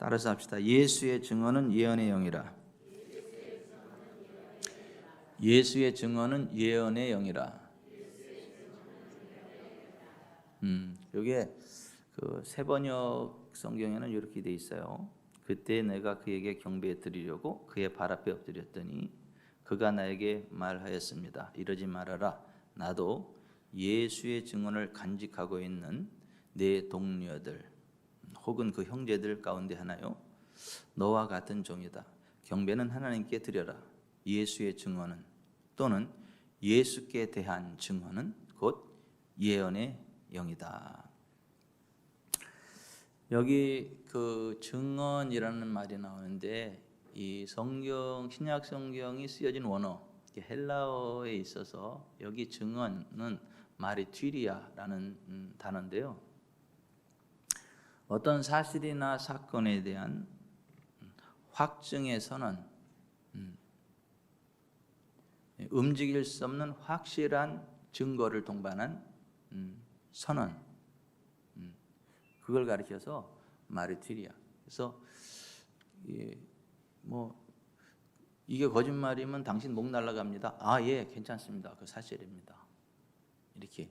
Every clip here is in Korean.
따라서 합시다. 예수의 증언은 예언의 영이라. 예수의 증언은 예언의 영이라. 이게 그 세번역 성경에는 이렇게 돼 있어요. 그때 내가 그에게 경배 드리려고 그의 발 앞에 엎드렸더니 그가 나에게 말하였습니다. 이러지 말아라. 나도 예수의 증언을 간직하고 있는 내 동료들 혹은 그 형제들 가운데 하나요. 너와 같은 종이다. 경배는 하나님께 드려라. 예수의 증언은 또는 예수께 대한 증언은 곧 예언의 영이다. 여기 그 증언이라는 말이 나오는데 이 성경 신약 성경이 쓰여진 원어 헬라어에 있어서 여기 증언은 마리튀리아라는 단어인데요. 어떤 사실이나 사건에 대한 확증의 선언, 움직일 수 없는 확실한 증거를 동반한 선언, 그걸 가리켜서 마리튀리아. 그래서 이게 거짓말이면 당신 목 날라갑니다. 아, 예, 괜찮습니다. 그 사실입니다. 이렇게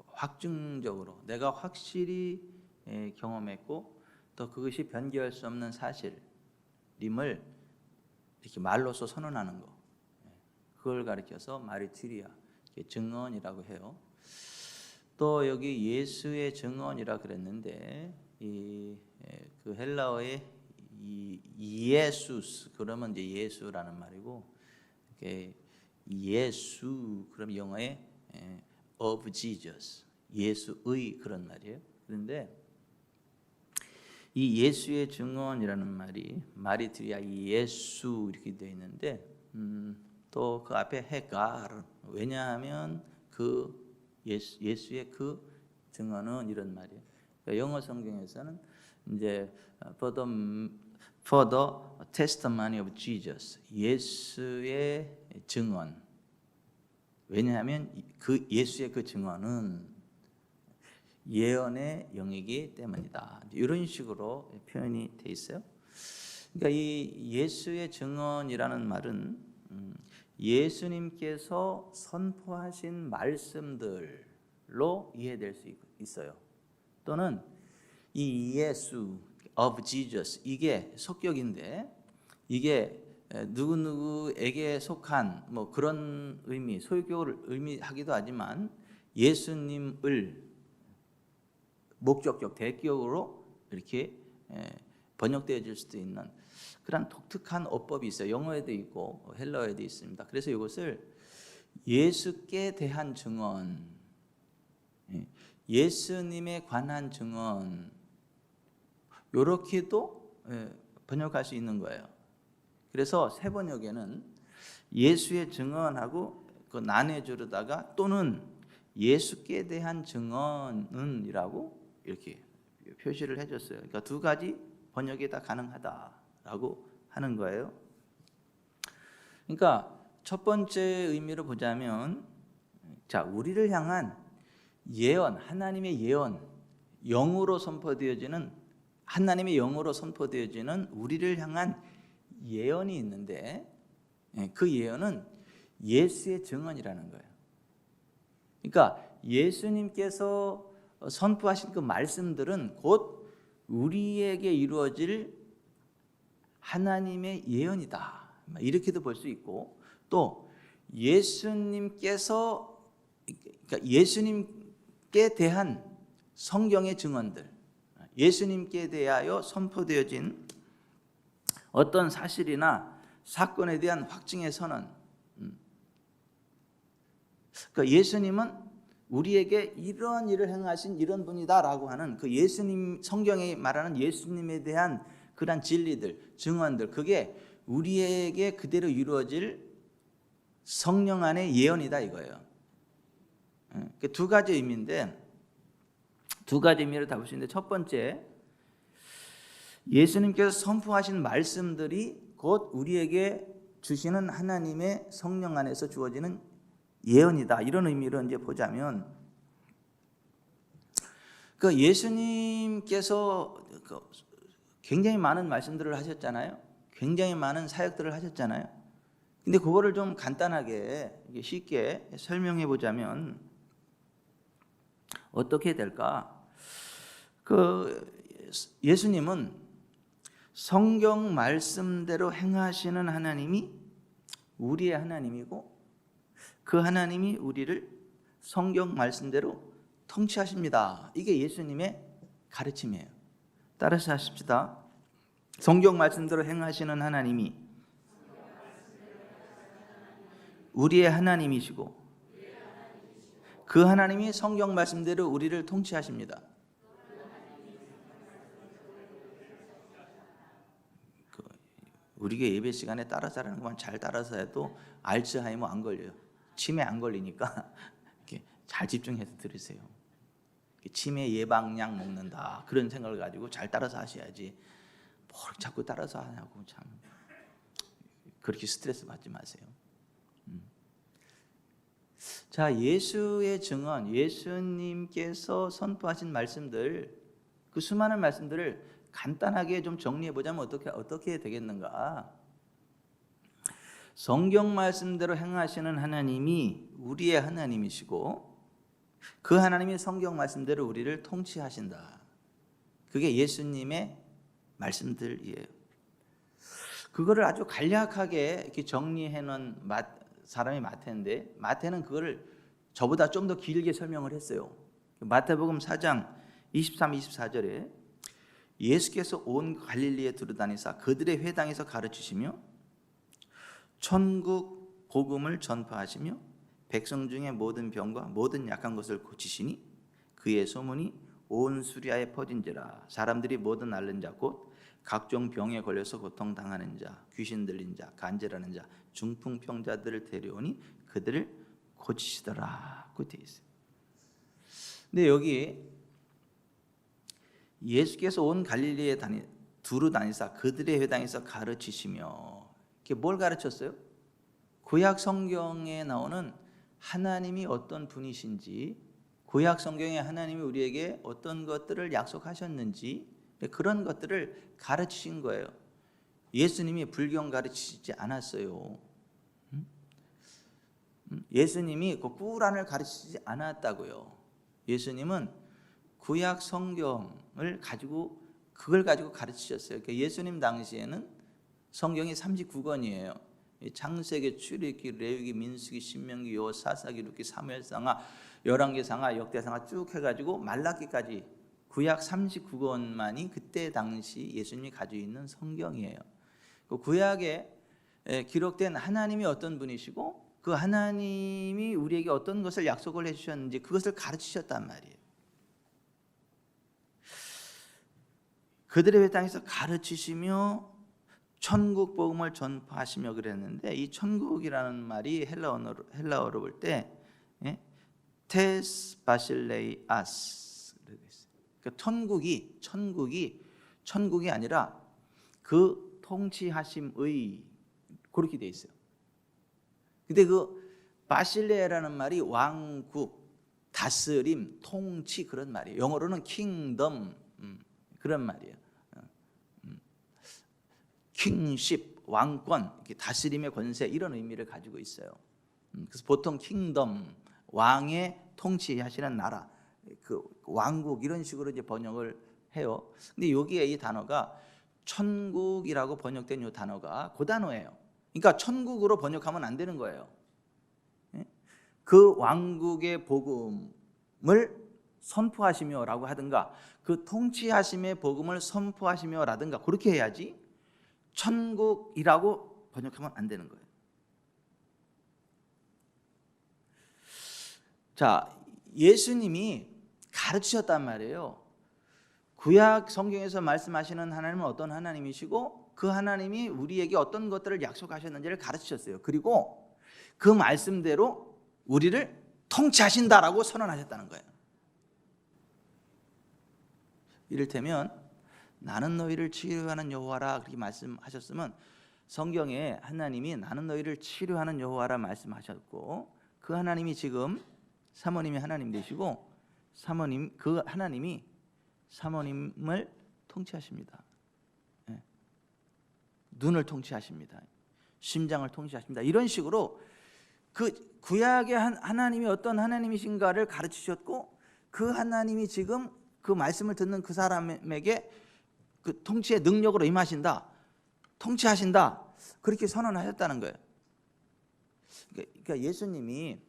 확증적으로 내가 확실히 경험했고 또 그것이 변개할 수 없는 사실임을 이렇게 말로써 선언하는 거, 그걸 가리켜서 마리튀리아 증언이라고 해요. 또 여기 예수의 증언이라 그랬는데 그 헬라어의 예수스 그러면 이제 예수라는 말이고 예수 그럼 영어에 of Jesus 예수의 그런 말이에요. 그런데 이 예수의 증언이라는 말이 마리튀리아 예수 이렇게 되어 있는데 또 그 앞에 헤갈 왜냐하면 그 예수의 그 증언은 이런 말이에요. 그러니까 영어 성경에서는 이제 for the testimony of Jesus 예수의 증언. 왜냐하면 그 예수의 그 증언은 예언의 영이기 때문이다. 이런 식으로 표현이 돼 있어요. 그러니까 이 예수의 증언이라는 말은 예수님께서 선포하신 말씀들로 이해될 수 있어요. 또는 이 예수 of Jesus 이게 속격인데 이게 누구누구에게 속한 뭐 그런 의미, 소유격을 의미하기도 하지만 예수님을 목적격, 대격으로 이렇게 번역되어질 수도 있는 그런 독특한 어법이 있어요. 영어에도 있고 헬라어에도 있습니다. 그래서 이것을 예수께 대한 증언, 예수님에 관한 증언 이렇게도 번역할 수 있는 거예요. 그래서 세번역에는 예수의 증언하고 그 나뉘어주다가 또는 예수께 대한 증언은이라고 이렇게 표시를 해줬어요. 그러니까 두 가지 번역이 다 가능하다라고 하는 거예요. 그러니까 첫 번째 의미로 보자면, 자 우리를 향한 예언, 하나님의 예언, 영으로 선포되어지는 하나님의 영으로 선포되어지는 우리를 향한 예언이 있는데 그 예언은 예수의 증언이라는 거예요. 그러니까 예수님께서 선포하신 그 말씀들은 곧 우리에게 이루어질 하나님의 예언이다. 이렇게도 볼 수 있고 또 예수님께서 그러니까 예수님께 대한 성경의 증언들, 예수님께 대하여 선포되어진 어떤 사실이나 사건에 대한 확증의 선언. 그러니까 예수님은 우리에게 이런 일을 행하신 이런 분이다라고 하는 그 예수님, 성경에 말하는 예수님에 대한 그런 진리들, 증언들, 그게 우리에게 그대로 이루어질 성령 안의 예언이다 이거예요. 두 가지 의미인데 두 가지 의미를 다 볼 수 있는데 첫 번째, 예수님께서 선포하신 말씀들이 곧 우리에게 주시는 하나님의 성령 안에서 주어지는 예언이다. 이런 의미로 이제 보자면, 그 예수님께서 굉장히 많은 말씀들을 하셨잖아요. 굉장히 많은 사역들을 하셨잖아요. 근데 그거를 좀 간단하게 쉽게 설명해 보자면 어떻게 될까? 예수님은 성경 말씀대로 행하시는 하나님이 우리의 하나님이고, 그 하나님이 우리를 성경 말씀대로 통치하십니다. 이게 예수님의 가르침이에요. 따라서 하십시다. 성경 말씀대로 행하시는 하나님이 우리의 하나님이시고, 그 하나님이 성경 말씀대로 우리를 통치하십니다. 우리가 예배 시간에 따라서 하는 것만 잘 따라서 해도 알츠하이머 안 걸려요. 치매 안 걸리니까 이렇게 잘 집중해서 들으세요. 치매 예방약 먹는다 그런 생각을 가지고 잘 따라서 하셔야지, 뭘 자꾸 따라서 하냐고. 참 그렇게 스트레스 받지 마세요. 자, 예수의 증언, 예수님께서 선포하신 말씀들, 그 수많은 말씀들을 간단하게 좀 정리해 보자면 어떻게 되겠는가? 성경 말씀대로 행하시는 하나님이 우리의 하나님이시고, 그 하나님이 성경 말씀대로 우리를 통치하신다. 그게 예수님의 말씀들이에요. 그거를 아주 간략하게 이렇게 정리해 놓은 사람이 마태인데, 마태는 그거를 저보다 좀 더 길게 설명을 했어요. 마태복음 4장 23, 24절에 예수께서 온 갈릴리에 두루다니사 그들의 회당에서 가르치시며 천국 복음을 전파하시며 백성 중에 모든 병과 모든 약한 것을 고치시니 그의 소문이 온 수리아에 퍼진지라. 사람들이 모든 앓는 자 곧 각종 병에 걸려서 고통당하는 자, 귀신 들린 자, 간절하는 자, 중풍병자들을 데려오니 그들을 고치시더라. 그 되어 있어요. 근데 여기 예수께서 온 갈릴리에 두루 다니사 그들의 회당에서 가르치시며, 이게 뭘 가르쳤어요? 구약 성경에 나오는 하나님이 어떤 분이신지, 구약 성경에 하나님이 우리에게 어떤 것들을 약속하셨는지, 그런 것들을 가르치신 거예요. 예수님이 불경 가르치지 않았어요. 예수님이 그 꾸란을 가르치지 않았다고요. 예수님은 구약 성경을 가지고 그걸 가지고 가르치셨어요. 그러니까 예수님 당시에는 성경이 39권이에요. 창세기, 출애굽기, 레위기, 민수기, 신명기, 요 사사기, 룻기, 사무엘상하, 열왕기상하, 역대상하 쭉 해가지고 말라기까지 구약 39권만이 그때 당시 예수님이 가지고 있는 성경이에요. 그 구약에 기록된 하나님이 어떤 분이시고, 그 하나님이 우리에게 어떤 것을 약속을 해주셨는지 그것을 가르치셨단 말이에요. 그들의 회당에서 가르치시며 천국 복음을 전파하시며 그랬는데, 이 천국이라는 말이 헬라어로 볼 때 테스 바실레이아스, 그러니까 천국이 아니라 그 통치하심의, 그렇게 돼 있어요. 근데 그 바실레라는 말이 왕국, 다스림, 통치 그런 말이에요. 영어로는 킹덤 그런 말이에요. 킹십, 왕권, 다스림의 권세, 이런 의미를 가지고 있어요. 그래서 보통 킹덤, 왕의 통치하시는 나라, 그 왕국, 이런 식으로 이제 번역을 해요. 근데 여기에 이 단어가 천국이라고 번역된 이 단어가 그 단어예요. 그러니까 천국으로 번역하면 안 되는 거예요. 그 왕국의 복음을 선포하시며라고 하든가, 그 통치하심의 복음을 선포하시며라든가, 그렇게 해야지 천국이라고 번역하면 안 되는 거예요. 자, 예수님이 가르치셨단 말이에요. 구약 성경에서 말씀하시는 하나님은 어떤 하나님이시고, 그 하나님이 우리에게 어떤 것들을 약속하셨는지를 가르치셨어요. 그리고 그 말씀대로 우리를 통치하신다라고 선언하셨다는 거예요. 이를테면 나는 너희를 치료하는 여호와라 그렇게 말씀하셨으면, 성경에 하나님이 나는 너희를 치료하는 여호와라 말씀하셨고, 그 하나님이 지금 사모님이 하나님 되시고, 그 하나님이 사모님을 통치하십니다. 눈을 통치하십니다. 심장을 통치하십니다. 이런 식으로 그 구약의 하나님이 어떤 하나님이신가를 가르치셨고, 그 하나님이 지금 그 말씀을 듣는 그 사람에게 그 통치의 능력으로 임하신다, 통치하신다, 그렇게 선언하셨다는 거예요. 그러니까 예수님이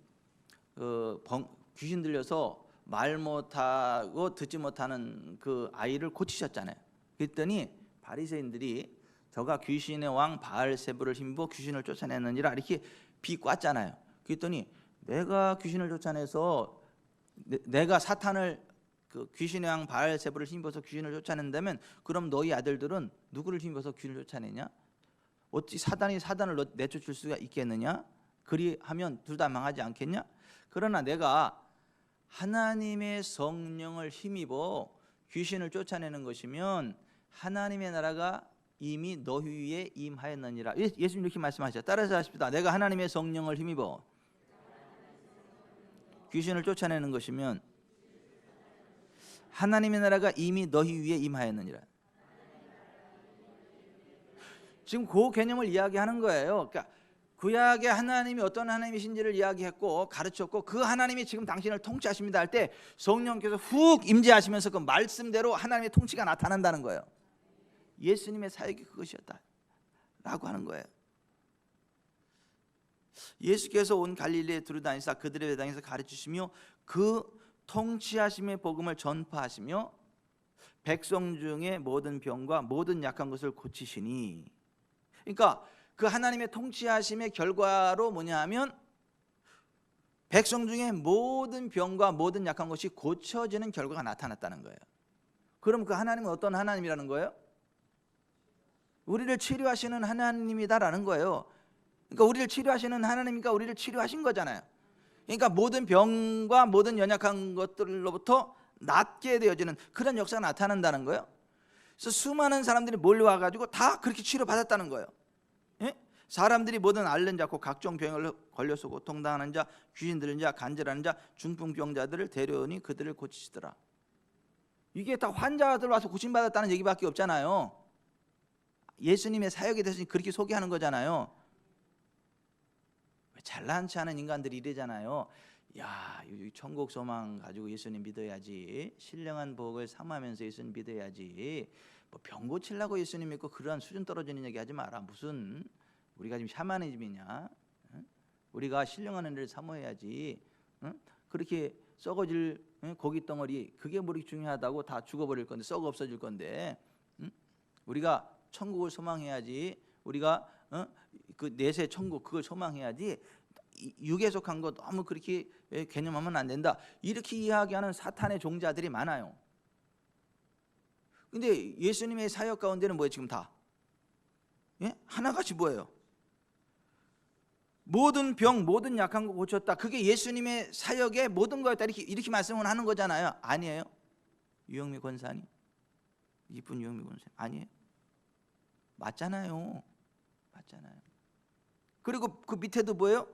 귀신 들려서 말 못하고 듣지 못하는 그 아이를 고치셨잖아요. 그랬더니 바리새인들이 저가 귀신의 왕 바알세불을 힘입어 귀신을 쫓아내느니라 이렇게 비꼬았잖아요. 그랬더니 내가 귀신을 쫓아내서 내가 사탄을 그 귀신의 왕 바알세불을 힘입어서 귀신을 쫓아낸다면 그럼 너희 아들들은 누구를 힘입어서 귀신을 쫓아내냐? 어찌 사단이 사단을 내쫓을 수가 있겠느냐? 그리하면 둘 다 망하지 않겠냐? 그러나 내가 하나님의 성령을 힘입어 귀신을 쫓아내는 것이면 하나님의 나라가 이미 너희 위에 임하였느니라. 예수님 이렇게 말씀하셨죠. 따라서 하십시다. 내가 하나님의 성령을 힘입어 귀신을 쫓아내는 것이면 하나님의 나라가 이미 너희 위에 임하였느니라. 지금 그 개념을 이야기하는 거예요. 그러니까 구약의 하나님이 어떤 하나님이신지를 이야기했고 가르쳤고, 그 하나님이 지금 당신을 통치하십니다 할 때 성령께서 훅 임재하시면서 그 말씀대로 하나님의 통치가 나타난다는 거예요. 예수님의 사역이 그것이었다 라고 하는 거예요. 예수께서 온 갈릴리에 두루다니사 그들의 회당에서 가르치시며 그 통치하심의 복음을 전파하시며 백성 중에 모든 병과 모든 약한 것을 고치시니. 그러니까 그 하나님의 통치하심의 결과로 뭐냐 하면 백성 중에 모든 병과 모든 약한 것이 고쳐지는 결과가 나타났다는 거예요. 그럼 그 하나님은 어떤 하나님이라는 거예요? 우리를 치료하시는 하나님이다라는 거예요. 그러니까 우리를 치료하시는 하나님이니까 우리를 치료하신 거잖아요. 그러니까 모든 병과 모든 연약한 것들로부터 낫게 되어지는 그런 역사가 나타난다는 거예요. 그래서 수많은 사람들이 몰려와가지고 다 그렇게 치료받았다는 거예요. 예? 사람들이 모든 앓는 자, 각종 병을 걸려서 고통당하는 자, 귀신 들린 자, 간절하는 자, 중풍병자들을 데려오니 그들을 고치시더라. 이게 다 환자들 와서 고침받았다는 얘기밖에 없잖아요. 예수님의 사역에 대해서 그렇게 소개하는 거잖아요. 잘난치 않은 인간들이 이러잖아요. 야, 천국 소망 가지고 예수님 믿어야지, 신령한 복을 삼하면서 예수님 믿어야지, 뭐 병 고치려고 예수님 믿고 그러한 수준 떨어지는 얘기 하지 마라. 무슨 우리가 지금 샤머니즘이냐? 우리가 신령한 은혜를 사모해야지. 그렇게 썩어질 고기 덩어리, 그게 뭐 이렇게 중요하다고 다 죽어버릴 건데, 썩어 없어질 건데, 우리가 천국을 소망해야지. 우리가 그 내세 천국 그걸 소망해야지. 육에 속한 거 너무 그렇게 개념하면 안 된다. 이렇게 이야기하는 사탄의 종자들이 많아요. 근데 예수님의 사역 가운데는 뭐예요? 지금 다 하나같이 뭐예요? 모든 병, 모든 약한 거 고쳤다. 그게 예수님의 사역의 모든 거였다. 이렇게 말씀을 하는 거잖아요. 아니에요? 유영미 권사님, 이쁜 유영미 권사님 아니에요? 맞잖아요. 맞잖아요. 그리고 그 밑에도 뭐예요?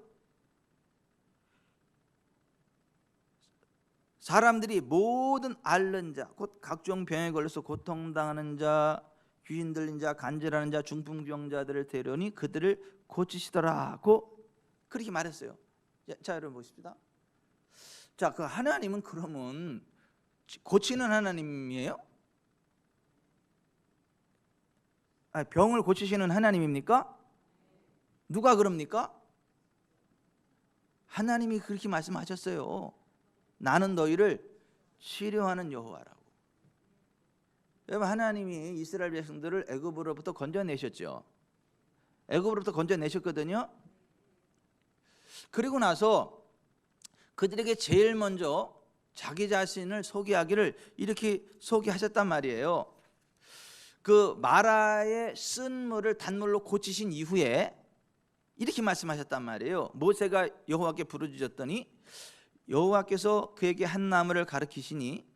사람들이 모든 앓는 자, 곧 각종 병에 걸려서 고통당하는 자, 귀신 들린 자, 간절하는 자, 중풍병자들을 데려오니 그들을 고치시더라고 그렇게 말했어요. 자, 여러분 보십시다. 자, 그 하나님은 그러면 고치는 하나님이에요? 병을 고치시는 하나님입니까? 누가 그럽니까? 하나님이 그렇게 말씀하셨어요. 나는 너희를 치료하는 여호와라고. 여러분, 하나님이 이스라엘 백성들을 애굽으로부터 건져내셨죠. 애굽으로부터 건져내셨거든요. 그리고 나서 그들에게 제일 먼저 자기 자신을 소개하기를 이렇게 소개하셨단 말이에요. 그 마라의 쓴 물을 단물로 고치신 이후에 이렇게 말씀하셨단 말이에요. 모세가 여호와께 부르짖었더니 여호와께서 그에게 한 나무를 가르치시니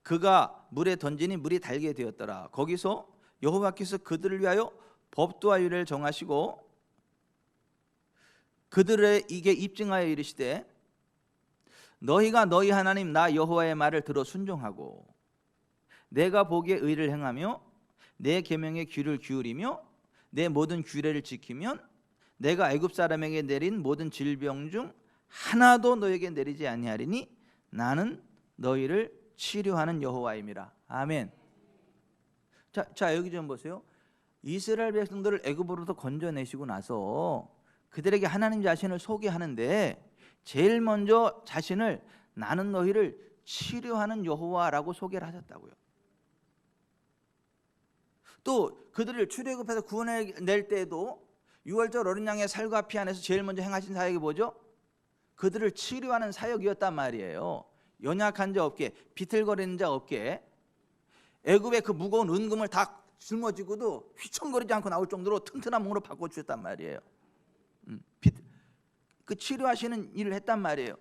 그가 물에 던지니 물이 달게 되었더라. 거기서 여호와께서 그들을 위하여 법도와 율례를 정하시고 그들에게 입증하여 이르시되 너희가 너희 하나님 나 여호와의 말을 들어 순종하고 내가 보기에 의를 행하며 내 계명에 귀를 기울이며 내 모든 규례를 지키면 내가 애굽 사람에게 내린 모든 질병 중 하나도 너에게 내리지 아니하리니 나는 너희를 치료하는 여호와임이라. 아멘. 자 여기 좀 보세요. 이스라엘 백성들을 애굽으로부터 건져내시고 나서 그들에게 하나님 자신을 소개하는데 제일 먼저 자신을 나는 너희를 치료하는 여호와라고 소개를 하셨다고요. 또 그들을 출애굽해서 구원해낼 때에도 유월절 어린 양의 살과 피 안에서 제일 먼저 행하신 사역이 뭐죠? 그들을 치료하는 사역이었단 말이에요. 연약한 자 없게, 비틀거리는 자 없게, 애굽의 그 무거운 은금을 다 짊어지고도 휘청거리지 않고 나올 정도로 튼튼한 몸으로 바꿔주셨단 말이에요. 그 치료하시는 일을 했단 말이에요.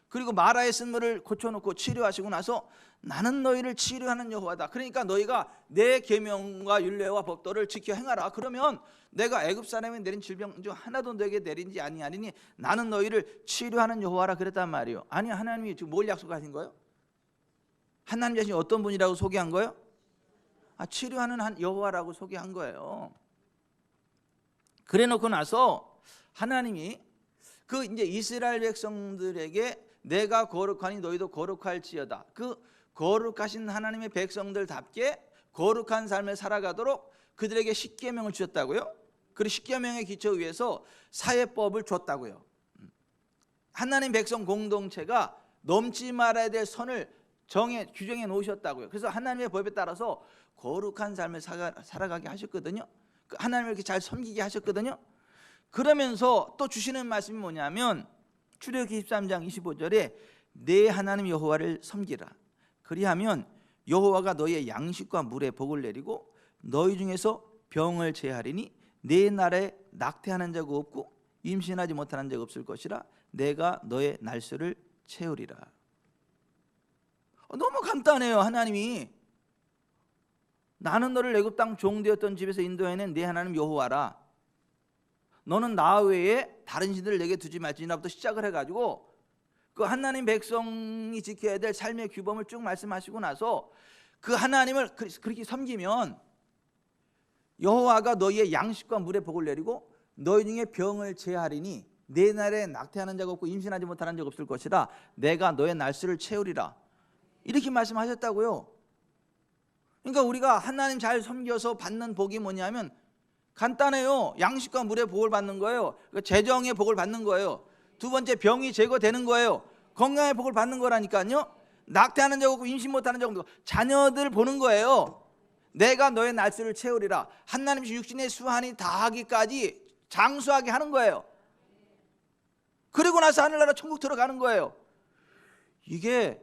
그리고 마라의 쓴물을 고쳐놓고 치료하시고 나서 나는 너희를 치료하는 여호와다. 그러니까 너희가 내 계명과 율례와 법도를 지켜 행하라. 그러면 내가 애굽 사람에 내린 질병 중 하나도 너에게 내린지 아니하리니 나는 너희를 치료하는 여호와라 그랬단 말이에요. 아니 하나님이 지금 뭘 약속하신 거예요? 하나님 자신이 어떤 분이라고 소개한 거예요? 치료하는 여호와라고 소개한 거예요. 그래놓고 나서 하나님이 그 이제 이스라엘 백성들에게 내가 거룩하니 너희도 거룩할지어다. 그 거룩하신 하나님의 백성들답게 거룩한 삶을 살아가도록 그들에게 십계명을 주셨다고요. 그리고 십계명의 기초 위에서 사회법을 줬다고요. 하나님 백성 공동체가 넘지 말아야 될 선을 규정해 놓으셨다고요. 그래서 하나님의 법에 따라서 거룩한 삶을 살아가게 하셨거든요. 하나님을 이렇게 잘 섬기게 하셨거든요. 그러면서 또 주시는 말씀이 뭐냐면 출애굽기 13장 25절에 내 하나님 여호와를 섬기라. 그리하면 여호와가 너희의 양식과 물에 복을 내리고 너희 중에서 병을 제하리니 내 나라에 낙태하는 자가 없고 임신하지 못하는 자가 없을 것이라. 내가 너의 날수를 채우리라. 너무 간단해요. 하나님이 나는 너를 애굽 땅 종되었던 집에서 인도해낸 내 하나님 여호와라. 너는 나 외에 다른 신들을 내게 두지 말지니라부터 시작을 해가지고 그 하나님 백성이 지켜야 될 삶의 규범을 쭉 말씀하시고 나서 그 하나님을 그렇게 섬기면 여호와가 너희의 양식과 물에 복을 내리고 너희 중에 병을 제하리니 내 날에 낙태하는 자가 없고 임신하지 못하는 자가 없을 것이라. 내가 너의 날수를 채우리라. 이렇게 말씀하셨다고요. 그러니까 우리가 하나님 잘 섬겨서 받는 복이 뭐냐면 간단해요. 양식과 물의 복을 받는 거예요. 그러니까 재정의 복을 받는 거예요. 두 번째 병이 제거되는 거예요. 건강의 복을 받는 거라니까요. 낙태하는 자가 없고 임신 못하는 자가 없고 자녀들 보는 거예요. 내가 너의 날수를 채우리라. 하나님 육신의 수한이 다하기까지 장수하게 하는 거예요. 그리고 나서 하늘나라 천국 들어가는 거예요. 이게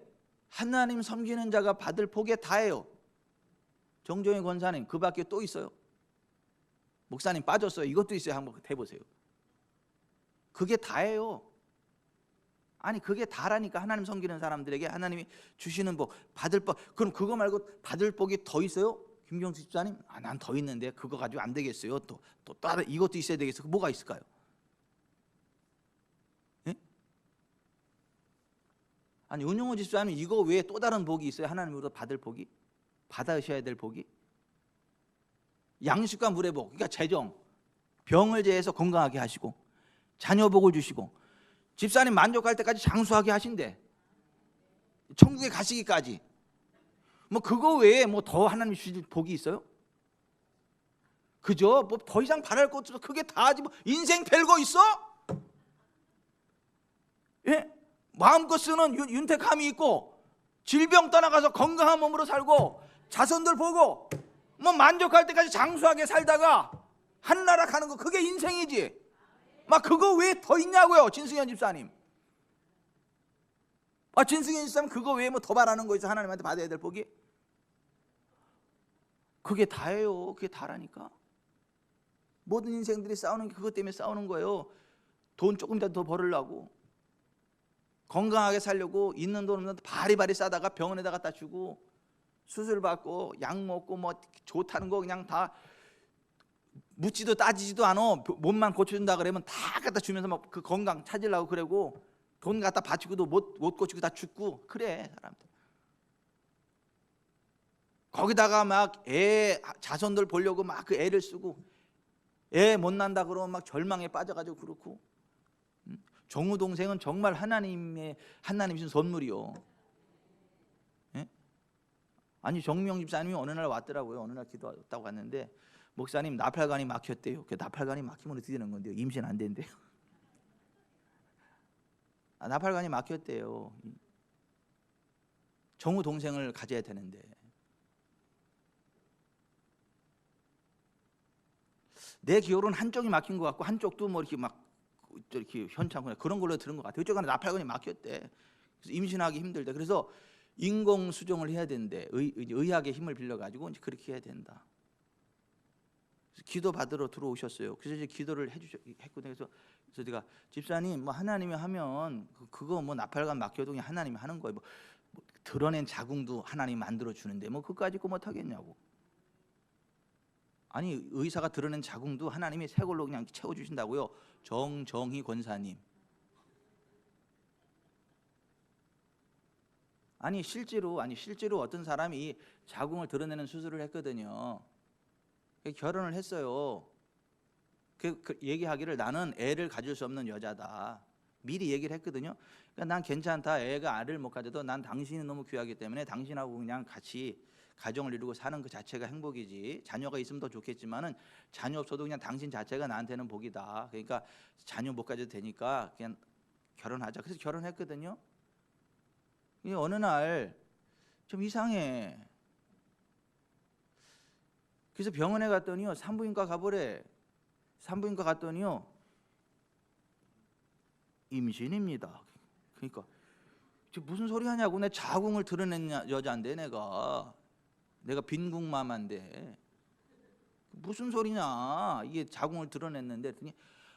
하나님 섬기는 자가 받을 복의 다예요. 정종희 권사님 그 밖에 또 있어요? 목사님 빠졌어요. 이것도 있어요. 한번 해보세요. 그게 다예요. 아니 그게 다라니까. 하나님 섬기는 사람들에게 하나님이 주시는 복, 받을 복. 그럼 그거 말고 받을 복이 더 있어요? 김경수 집사님? 난 더 있는데 그거 가지고 안 되겠어요. 또 다른 이것도 있어야 되겠어요. 뭐가 있을까요? 예? 아니 은용호 집사님 이거 외에 또 다른 복이 있어요? 하나님으로부터 받을 복이? 받으셔야 될 복이? 양식과 물의 복, 그러니까 재정, 병을 제해서 건강하게 하시고 자녀 복을 주시고 집사님 만족할 때까지 장수하게 하신대. 천국에 가시기까지. 뭐 그거 외에 뭐 더 하나님 주실 복이 있어요? 그죠? 뭐 더 이상 바랄 것도 없어. 그게 다지 뭐 인생 별거 있어? 예? 마음껏 쓰는 윤택함이 있고 질병 떠나가서 건강한 몸으로 살고 자손들 보고 뭐 만족할 때까지 장수하게 살다가 하늘나라 가는 거 그게 인생이지. 막 그거 왜 더 있냐고요, 진승현 집사님. 진승현 집사님 그거 외에 뭐 더 바라는 거 있어? 하나님한테 받아야 될 복이? 그게 다예요. 그게 다라니까. 모든 인생들이 싸우는 게 그것 때문에 싸우는 거예요. 돈 조금이라도 더 벌으려고, 건강하게 살려고 있는 돈 없는 돈 바리바리 싸다가 병원에다 갖다 주고 수술 받고 약 먹고 뭐 좋다는 거 그냥 다 묻지도 따지지도 않아. 몸만 고쳐준다 그러면 다 갖다 주면서 막 그 건강 찾으려고 그러고 돈 갖다 바치고도 못 고치고 다 죽고 그래 사람들. 거기다가 막 자손들 보려고 막 그 애를 쓰고 애 못 난다 그러면 막 절망에 빠져가지고 그렇고. 정우 동생은 정말 하나님의 주신 선물이요. 예? 아니 정명 집사님이 어느 날 왔더라고요. 어느 날 기도했다고 갔는데 목사님 나팔관이 막혔대요. 그 나팔관이 막히면 어떻게 되는 건데요? 임신 안 된대요. 나팔관이 막혔대요. 정우 동생을 가져야 되는데. 내 기억으로는 한쪽이 막힌 것 같고 한쪽도 뭐 이렇게 막 이렇게 현창구나 그런 걸로 들은 것 같아요. 이쪽 하나 나팔관이 막혔대. 그래서 임신하기 힘들대. 그래서 인공 수정을 해야 되는데 의학의 힘을 빌려 가지고 이제 그렇게 해야 된다. 그래서 기도 받으러 들어오셨어요. 그래서 이제 기도를 했거든요. 그래서 제가 집사님 뭐 하나님이 하면 그거 뭐 나팔관 막혀도 그냥 하나님이 하는 거예요. 뭐 드러낸 자궁도 하나님 만들어 주는데 뭐 그까짓 거 못 하겠냐고. 아니 의사가 드러낸 자궁도 하나님이 새 걸로 그냥 채워 주신다고요. 정정희 권사님. 아니 실제로 어떤 사람이 자궁을 드러내는 수술을 했거든요. 결혼을 했어요. 그 얘기하기를 나는 애를 가질 수 없는 여자다. 미리 얘기를 했거든요. 그러니까 난 괜찮다. 애가 알을 못 가져도 난 당신이 너무 귀하기 때문에 당신하고 그냥 같이 가정을 이루고 사는 그 자체가 행복이지. 자녀가 있으면 더 좋겠지만은 자녀 없어도 그냥 당신 자체가 나한테는 복이다. 그러니까 자녀 못 가져도 되니까 그냥 결혼하자. 그래서 결혼했거든요. 어느 날 좀 이상해. 그래서 병원에 갔더니요. 산부인과 가보래. 산부인과 갔더니요. 임신입니다. 그러니까 무슨 소리 하냐고. 내 자궁을 드러낸 여자인데 내가 빈궁마마인데 무슨 소리냐. 이게 자궁을 드러냈는데 그랬더니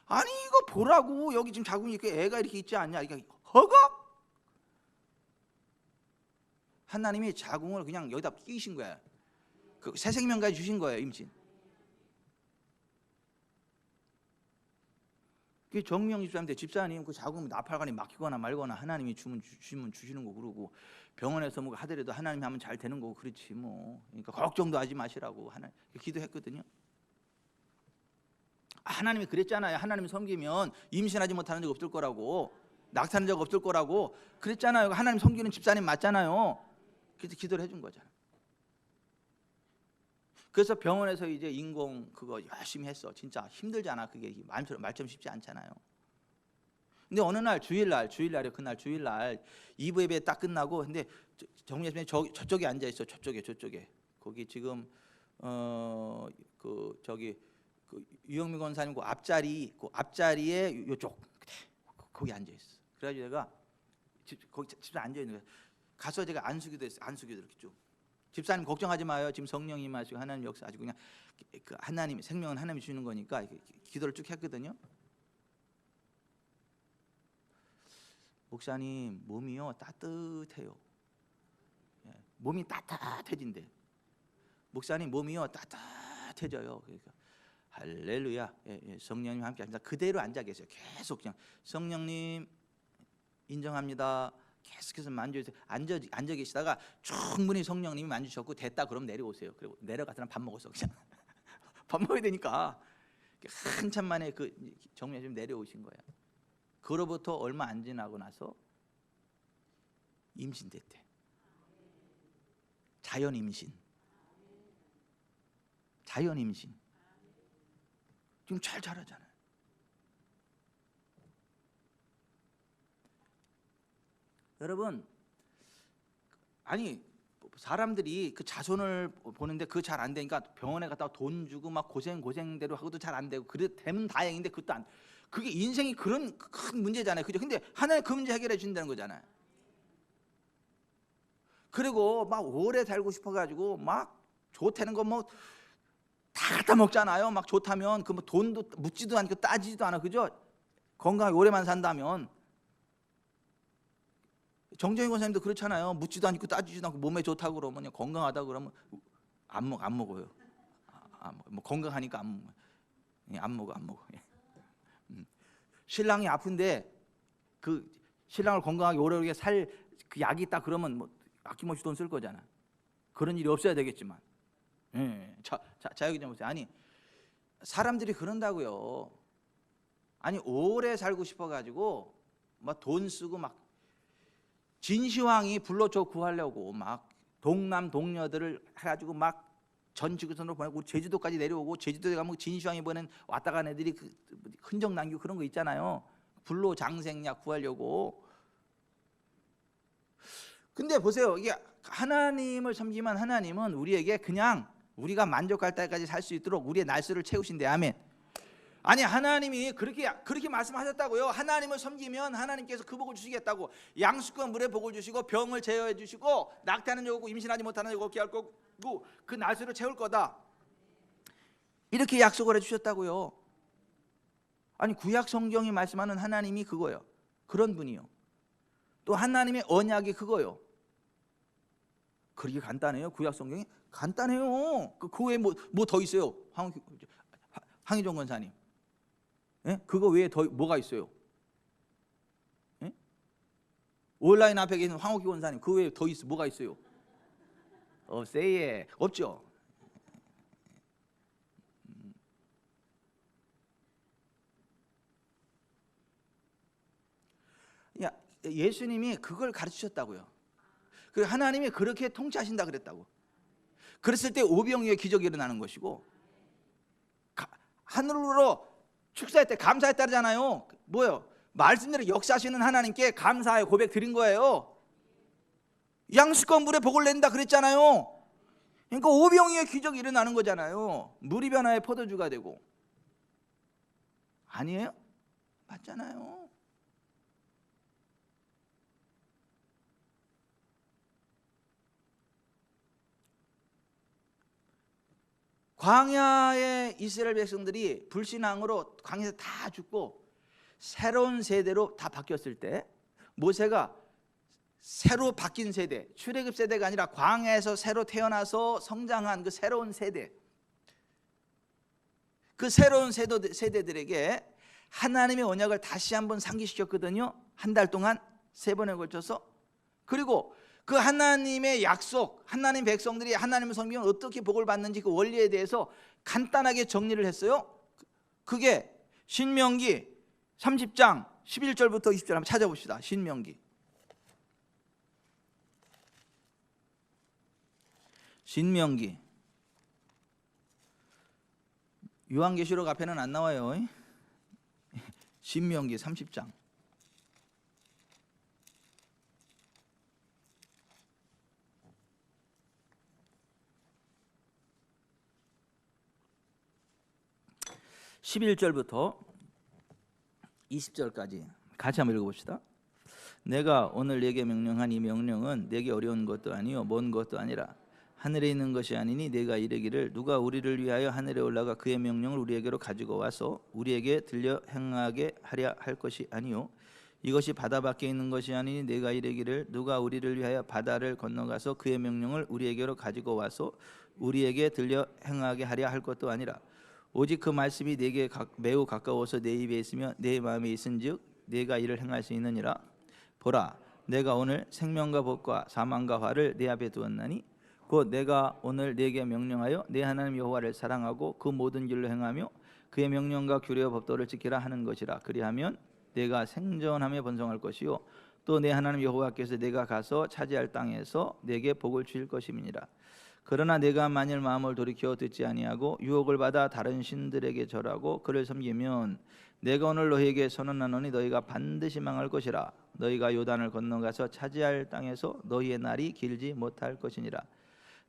아니 이거 보라고. 여기 지금 자궁이 이렇게 애가 이렇게 있지 않냐. 이게 허걱. 하나님이 자궁을 그냥 여기다 끼신 거야. 그 새 생명까지 주신 거예요. 임신. 그 정명 집사님한테 집사님 그 자궁 나팔관이 막히거나 말거나 하나님이 주시면 주시는 거 그러고 병원에서 뭐 하더라도 하나님이 하면 잘 되는 거고 그렇지 뭐. 그러니까 걱정도 하지 마시라고 하나님 기도했거든요. 하나님이 그랬잖아요. 하나님 섬기면 임신하지 못하는 적 없을 거라고, 낙타는 적 없을 거라고 그랬잖아요. 하나님 섬기는 집사님 맞잖아요. 그래서 기도를 해준 거잖아. 그래서 병원에서 이제 인공 그거 열심히 했어. 진짜 힘들잖아. 그게 말처럼 쉽지 않잖아요. 근데 어느 날 주일날 그날 주일날 2부 예배 딱 끝나고 근데 정예수님 저쪽에 앉아 있어. 저쪽에 거기 지금 그 유영민 권사님 그 앞자리에 요쪽 거기 앉아 있어. 그래가지고 내가 거기 집사 앉아 있는 거야. 가서 제가 안수기도 했어요. 안수기도 이렇게 쭉. 집사님 걱정하지 마요. 지금 성령이 임하시고 하나님 역사하시고 그냥 그 하나님 생명은 하나님이 주는 거니까 기도를 쭉 했거든요. 목사님 몸이요 따뜻해요. 몸이 따뜻해진대. 목사님 몸이요 따뜻해져요. 그러니까 할렐루야. 성령님 함께 하십니다. 그대로 앉아 계세요. 계속 그냥 성령님 인정합니다. 계속해서 만져주세요. 앉아 계시다가 충분히 성령님이 만지셨고 됐다 그럼 내려오세요. 그리고 내려가서 밥 먹었어. 그냥 밥 먹어야 되니까 한참 만에 그 정면에 좀 내려오신 거예요. 그로부터 얼마 안 지나고 나서 임신됐대. 자연 임신. 지금 잘 자라잖아요. 여러분, 아니 사람들이 그 자손을 보는데 그거 잘 안 되니까 병원에 갔다가 돈 주고 막 고생대로 하고도 잘 안 되고 그래 되면 다행인데 그것도 안. 그게 인생이 그런 큰 문제잖아요. 그죠? 근데 하나님 그 문제 해결해 준다는 거잖아요. 그리고 막 오래 살고 싶어가지고 막 좋다는 거 뭐 다 갖다 먹잖아요. 막 좋다면 그 뭐 돈도 묻지도 않고 따지지도 않아. 그죠? 건강하게 오래만 산다면. 정정희 권사님도 그렇잖아요. 묻지도 않고 따지지도 않고 몸에 좋다고 그러면 건강하다 그러면 안 먹어요. 뭐 건강하니까 안 먹어. 신랑이 아픈데 그 신랑을 건강하게 오래오래 살 그 약이 있다 그러면 뭐 아낌없이 돈 쓸 거잖아. 그런 일이 없어야 되겠지만. 자 여기 좀 보세요. 아니 사람들이 그런다고요. 아니 오래 살고 싶어가지고 막 돈 쓰고 막 진시황이 불로초 구하려고 막 동남 동녀들을 해가지고 막 전 지구촌으로 보내고 제주도까지 내려오고 제주도에 가면 진시황이 보낸 왔다 간 애들이 그 흔적 남기고 그런 거 있잖아요. 불로 장생약 구하려고. 근데 보세요, 이게 하나님을 섬기면 하나님은 우리에게 그냥 우리가 만족할 때까지 살 수 있도록 우리의 날수를 채우신대. 아멘. 아니 하나님이 그렇게 말씀하셨다고요. 하나님을 섬기면 하나님께서 그 복을 주시겠다고. 양식과 물의 복을 주시고 병을 제어해 주시고 낙태하는 자 없고 임신하지 못하는 자 없게 할 거고 그 날수를 채울 거다. 이렇게 약속을 해 주셨다고요. 아니 구약 성경이 말씀하는 하나님이 그거예요. 그런 분이요. 또 하나님의 언약이 그거요. 그렇게 간단해요? 구약 성경이 간단해요. 그 외에 뭐 더 있어요? 황희종 권사님, 예? 그거 외에 더 뭐가 있어요? 예? 온라인 앞에 계신 황옥희 권사님, 그 외에 더 있어 뭐가 있어요? 세예 없죠. 예수님이 그걸 가르치셨다고요. 그 하나님이 그렇게 통치하신다 그랬다고. 그랬을 때 오병이어의 기적이 일어나는 것이고, 하늘로 축사할 때 감사했다잖아요. 뭐요? 말씀대로 역사하시는 하나님께 감사의 고백 드린 거예요. 양식과 물의 복을 낸다 그랬잖아요. 그러니까 오병이어의 기적이 일어나는 거잖아요. 물이 변화의 포도주가 되고. 아니에요? 맞잖아요. 광야의 이스라엘 백성들이 불신앙으로 광야에서 다 죽고 새로운 세대로 다 바뀌었을 때, 모세가 새로 바뀐 세대, 출애굽 세대가 아니라 광야에서 새로 태어나서 성장한 그 새로운 세대, 그 새로운 세대들에게 하나님의 언약을 다시 한번 상기시켰거든요. 한 달 동안 3번에 걸쳐서. 그리고 그 하나님의 약속, 하나님 백성들이 하나님을 섬기면 어떻게 복을 받는지 그 원리에 대해서 간단하게 정리를 했어요. 그게 신명기 30장 11절부터 20절 한번 찾아봅시다. 신명기 요한계시록 앞에는 안 나와요. 신명기 30장 11절부터 20절까지 같이 한번 읽어봅시다. 내가 오늘 네게 명령한 이 명령은 네게 어려운 것도 아니요 먼 것도 아니라 하늘에 있는 것이 아니니 네가 이르기를 누가 우리를 위하여 하늘에 올라가 그의 명령을 우리에게로 가지고 와서 우리에게 들려 행하게 하랴 할 것이 아니요 이것이 바다 밖에 있는 것이 아니니 네가 이르기를 누가 우리를 위하여 바다를 건너가서 그의 명령을 우리에게로 가지고 와서 우리에게 들려 행하게 하랴 할 것도 아니라 오직 그 말씀이 네게 매우 가까워서 네 입에 있으며 네 마음에 있은즉 네가 이를 행할 수 있느니라. 보라, 내가 오늘 생명과 복과 사망과 화를 네 앞에 두었나니 곧 내가 오늘 네게 명령하여 네 하나님 여호와를 사랑하고 그 모든 길로 행하며 그의 명령과 규례와 법도를 지키라 하는 것이라. 그리하면 네가 생존하며 번성할 것이요 또 네 하나님 여호와께서 네가 가서 차지할 땅에서 네게 복을 주실 것임이니라. 그러나 내가 만일 마음을 돌이켜 듣지 아니하고 유혹을 받아 다른 신들에게 절하고 그를 섬기면 내가 오늘 너희에게 선언하노니 너희가 반드시 망할 것이라. 너희가 요단을 건너가서 차지할 땅에서 너희의 날이 길지 못할 것이니라.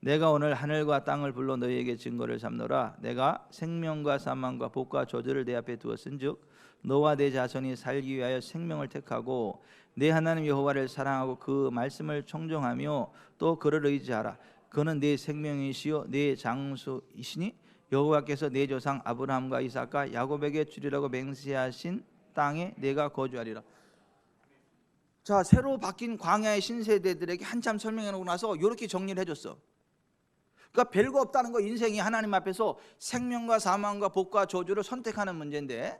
내가 오늘 하늘과 땅을 불러 너희에게 증거를 삼노라. 내가 생명과 사망과 복과 저주를 내 앞에 두었은즉 너와 내 자손이 살기 위하여 생명을 택하고 내 하나님 여호와를 사랑하고 그 말씀을 청종하며 또 그를 의지하라. 그는 네 생명이시요 네 장수이시니 여호와께서 네 조상 아브라함과 이삭과 야곱에게 주리라고 맹세하신 땅에 내가 거주하리라. 자, 새로 바뀐 광야의 신세대들에게 한참 설명해 놓고 나서 이렇게 정리를 해줬어. 그러니까 별거 없다는 거. 인생이 하나님 앞에서 생명과 사망과 복과 저주를 선택하는 문제인데,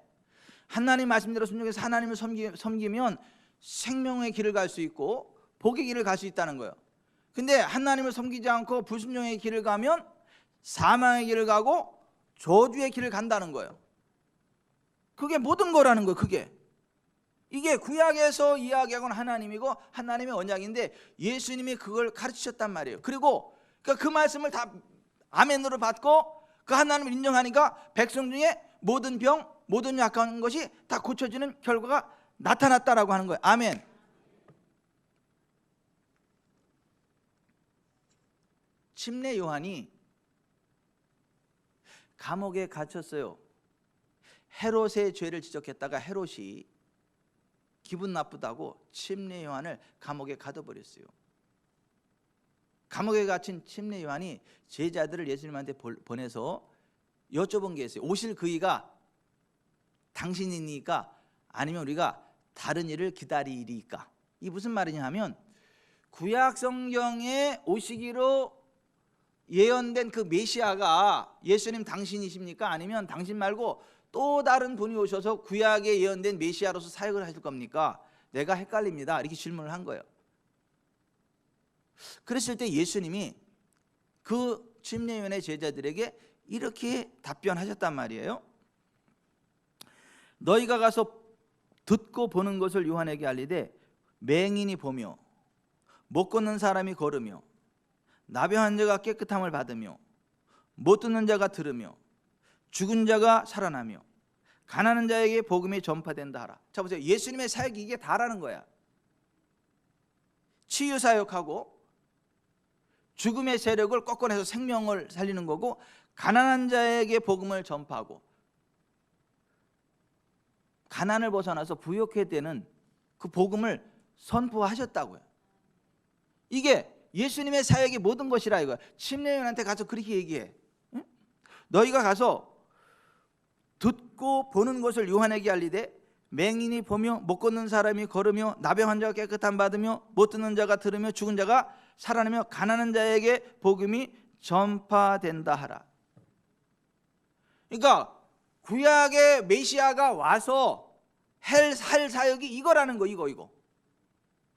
하나님 말씀대로 순종해서 하나님을 섬기면 생명의 길을 갈 수 있고 복의 길을 갈 수 있다는 거예요. 근데 하나님을 섬기지 않고 불순종의 길을 가면 사망의 길을 가고 저주의 길을 간다는 거예요. 그게 모든 거라는 거예요. 이게 구약에서 이야기하고는 하나님이고 하나님의 언약인데 예수님이 그걸 가르치셨단 말이에요. 그리고 그 말씀을 다 아멘으로 받고 그 하나님을 인정하니까 백성 중에 모든 병, 모든 약한 것이 다 고쳐지는 결과가 나타났다라고 하는 거예요. 아멘. 침례 요한이 감옥에 갇혔어요. 헤롯의 죄를 지적했다가 헤롯이 기분 나쁘다고 침례 요한을 감옥에 가둬버렸어요. 감옥에 갇힌 침례 요한이 제자들을 예수님한테 보내서 여쭤본 게 있어요. 오실 그이가 당신이니까 아니면 우리가 다른 일을 기다리리까? 이 무슨 말이냐 하면 구약 성경에 오시기로 예언된 그 메시아가 예수님 당신이십니까? 아니면 당신 말고 또 다른 분이 오셔서 구약에 예언된 메시아로서 사역을 하실 겁니까? 내가 헷갈립니다. 이렇게 질문을 한 거예요. 그랬을 때 예수님이 그 침례요한의 제자들에게 이렇게 답변하셨단 말이에요. 너희가 가서 듣고 보는 것을 요한에게 알리되 맹인이 보며 못 걷는 사람이 걸으며 나병한 자가 깨끗함을 받으며 못 듣는 자가 들으며 죽은 자가 살아나며 가난한 자에게 복음이 전파된다 하라. 자 보세요. 예수님의 사역이 이게 다라는 거야. 치유 사역하고 죽음의 세력을 꺾어내서 생명을 살리는 거고 가난한 자에게 복음을 전파하고 가난을 벗어나서 부욕해야 되는 그 복음을 선포하셨다고요. 이게 예수님의 사역의 모든 것이라 이거야. 침례요한한테 가서 그렇게 얘기해. 응? 너희가 가서 듣고 보는 것을 요한에게 알리되 맹인이 보며 못 걷는 사람이 걸으며 나병한 자가 깨끗함 받으며 못 듣는 자가 들으며 죽은 자가 살아나며 가난한 자에게 복음이 전파된다 하라. 그러니까 구약의 메시아가 와서 할 사역이 이거라는 거. 이거.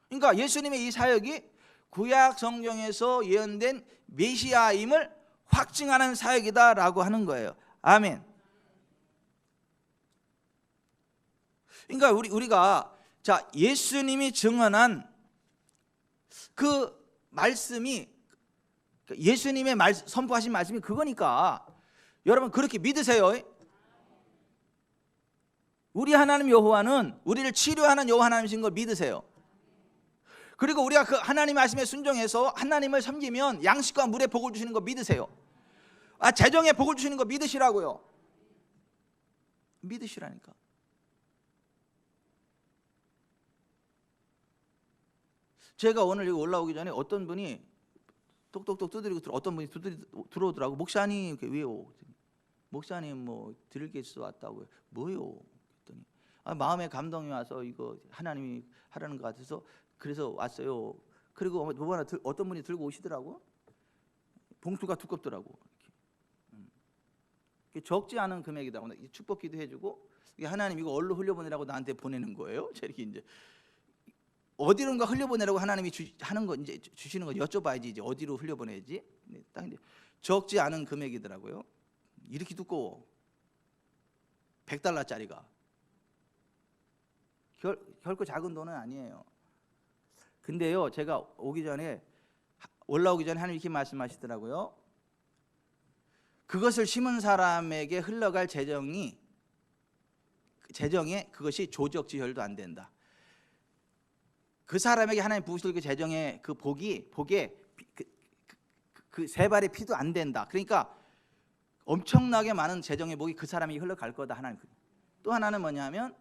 그러니까 예수님의 이 사역이 구약 성경에서 예언된 메시아임을 확증하는 사역이다라고 하는 거예요. 아멘. 그러니까 우리가 자 예수님이 증언한 그 말씀이 예수님의 선포하신 말씀이 그거니까 여러분 그렇게 믿으세요. 우리 하나님 여호와는 우리를 치료하는 여호와 하나님이신 걸 믿으세요. 그리고 우리가 그 하나님 말씀에 순종해서 하나님을 섬기면 양식과 물의 복을 주시는 거 믿으세요. 재정의 복을 주시는 거 믿으시라고요. 믿으시라니까. 제가 오늘 여기 올라오기 전에 어떤 분이 똑똑똑 두드리고 어떤 분이 들어오더라고. 목사님 왜요? 목사님 뭐 드릴 게 있어 왔다고요. 뭐요? 그랬더니 마음에 감동이 와서 이거 하나님이 하라는 것 같아서 그래서 왔어요. 그리고 어떤 분이 들고 오시더라고. 봉투가 두껍더라고. 이렇게. 적지 않은 금액이다. 축복기도 해주고 하나님 이거 어디로 흘려보내라고 나한테 보내는 거예요. 이렇게 이제 어디론가 흘려보내라고 하나님이 하는 거 이제 주시는 거 여쭤봐야지 이제 어디로 흘려보내지. 딱 이제 적지 않은 금액이더라고요. 이렇게 두꺼워. $100짜리가. 결코 작은 돈은 아니에요. 근데요, 제가 올라오기 전에 하나님 이렇게 말씀하시더라고요. 그것을 심은 사람에게 흘러갈 재정에 그것이 조적지혈도 안 된다. 그 사람에게 하나님 부으실 그 재정의 그 복에 그 세 발의 피도 안 된다. 그러니까 엄청나게 많은 재정의 복이 그 사람에게 흘러갈 거다. 하나님. 또 하나는 뭐냐면